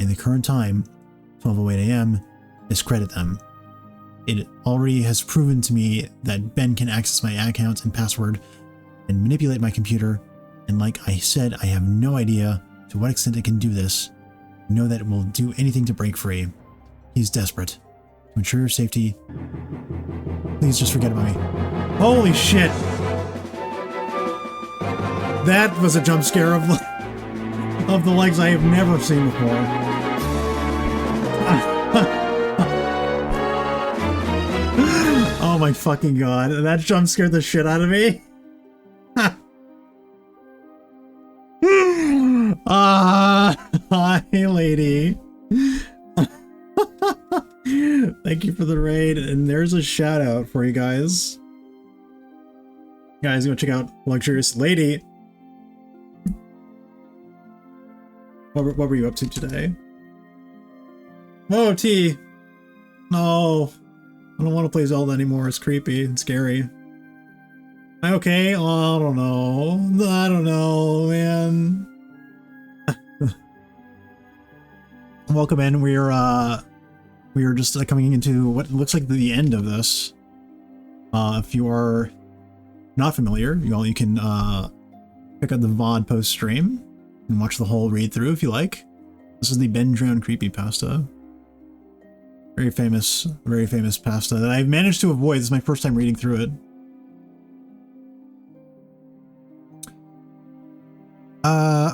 and the current time, 12:08 a.m., discredit them. It already has proven to me that Ben can access my account and password and manipulate my computer, and like I said, I have no idea to what extent it can do this. I know that it will do anything to break free. He's desperate. To ensure your safety, please just forget about me. Holy shit! That was a jump scare of the legs I have never seen before. Oh my fucking god, that jump scared the shit out of me. Hi lady. Thank you for the raid, and there's a shout out for you guys. Guys, go check out Luxurious Lady. What were you up to today? Oh, T. No. I don't want to play Zelda anymore. It's creepy and scary. Okay, oh, I don't know. I don't know, man. Welcome in. We are just coming into what looks like the end of this. If you are not familiar, you can check out the VOD post stream and watch the whole read through if you like. This is the Ben Drowned creepypasta. Very famous pasta that I've managed to avoid. This is my first time reading through it.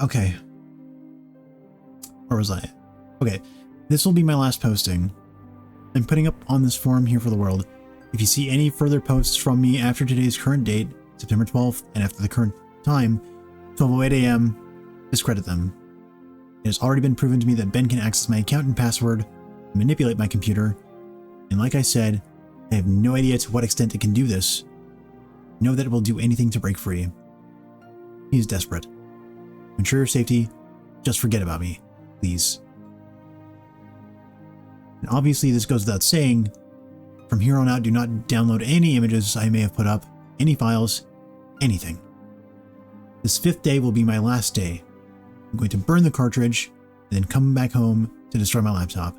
Okay. Where was I? Okay, this will be my last posting. I'm putting up on this forum here for the world. If you see any further posts from me after today's current date, September 12th, and after the current time, 12:08 a.m., discredit them. It has already been proven to me that Ben can access my account and password, manipulate my computer, and like I said, I have no idea to what extent it can do this. Know that it will do anything to break free. He is desperate. To ensure your safety, just forget about me, please. And obviously this goes without saying, from here on out do not download any images I may have put up, any files, anything. This 5th day will be my last day. I'm going to burn the cartridge, and then come back home to destroy my laptop.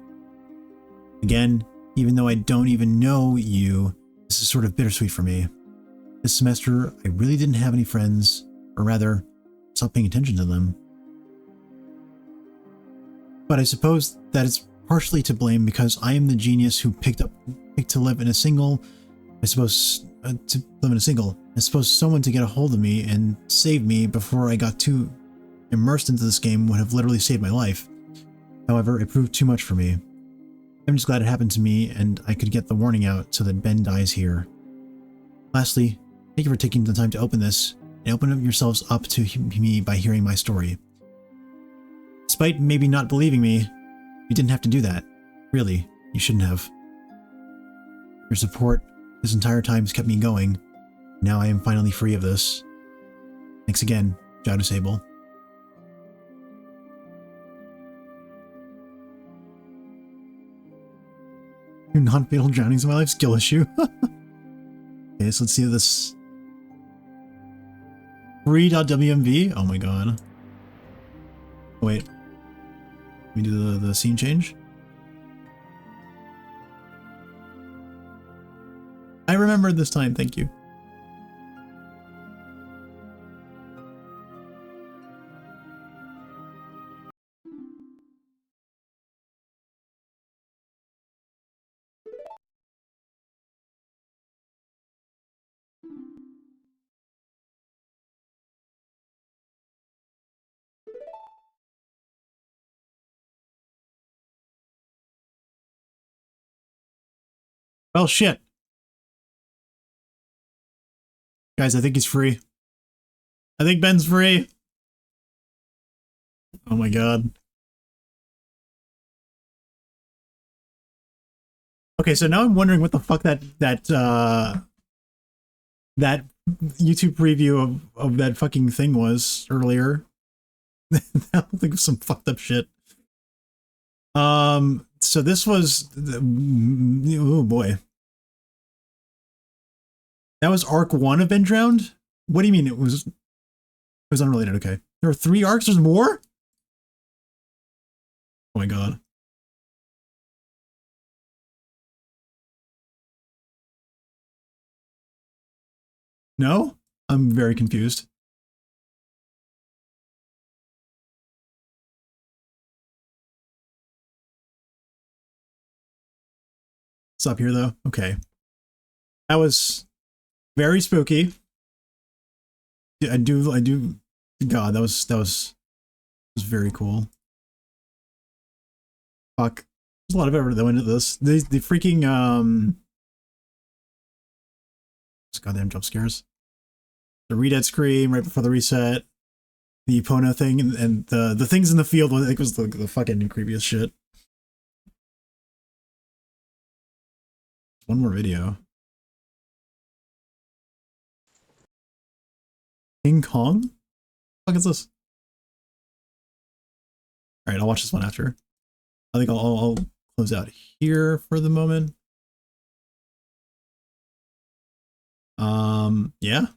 Again, even though I don't even know you, this is sort of bittersweet for me. This semester, I really didn't have any friends, or rather, stopped paying attention to them. But I suppose that it's partially to blame because I am the genius who picked to live in a single. I suppose someone to get a hold of me and save me before I got too immersed into this game would have literally saved my life. However, it proved too much for me. I'm just glad it happened to me and I could get the warning out so that Ben dies here. Lastly, thank you for taking the time to open this and open up yourselves up to me by hearing my story. Despite maybe not believing me, you didn't have to do that. Really, you shouldn't have. Your support this entire time has kept me going. Now I am finally free of this. Thanks again, Jow Disable. Your non-fatal drownings in my life skill issue. Okay, so let's see this. Free.wmv? Oh my god. Wait. Let me do the scene change. I remembered this time, thank you. Well, shit. Guys, I think he's free. I think Ben's free. Oh my god. Okay, so now I'm wondering what the fuck that YouTube preview of that fucking thing was earlier. That looked like some fucked up shit. So this was oh boy. That was arc 1 of Ben Drowned? What do you mean it was unrelated? Okay. There are 3 arcs, there's more? Oh my god. No? I'm very confused. It's up here though. Okay. That was very spooky. I do. God, that was very cool. Fuck. There's a lot of effort that went into this. The freaking goddamn jump scares. The redead scream right before the reset. The Pono thing and the things in the field I think was the fucking creepiest shit. One more video. King Kong? What the fuck is this? Alright, I'll watch this one after. I think I'll close out here for the moment. Yeah.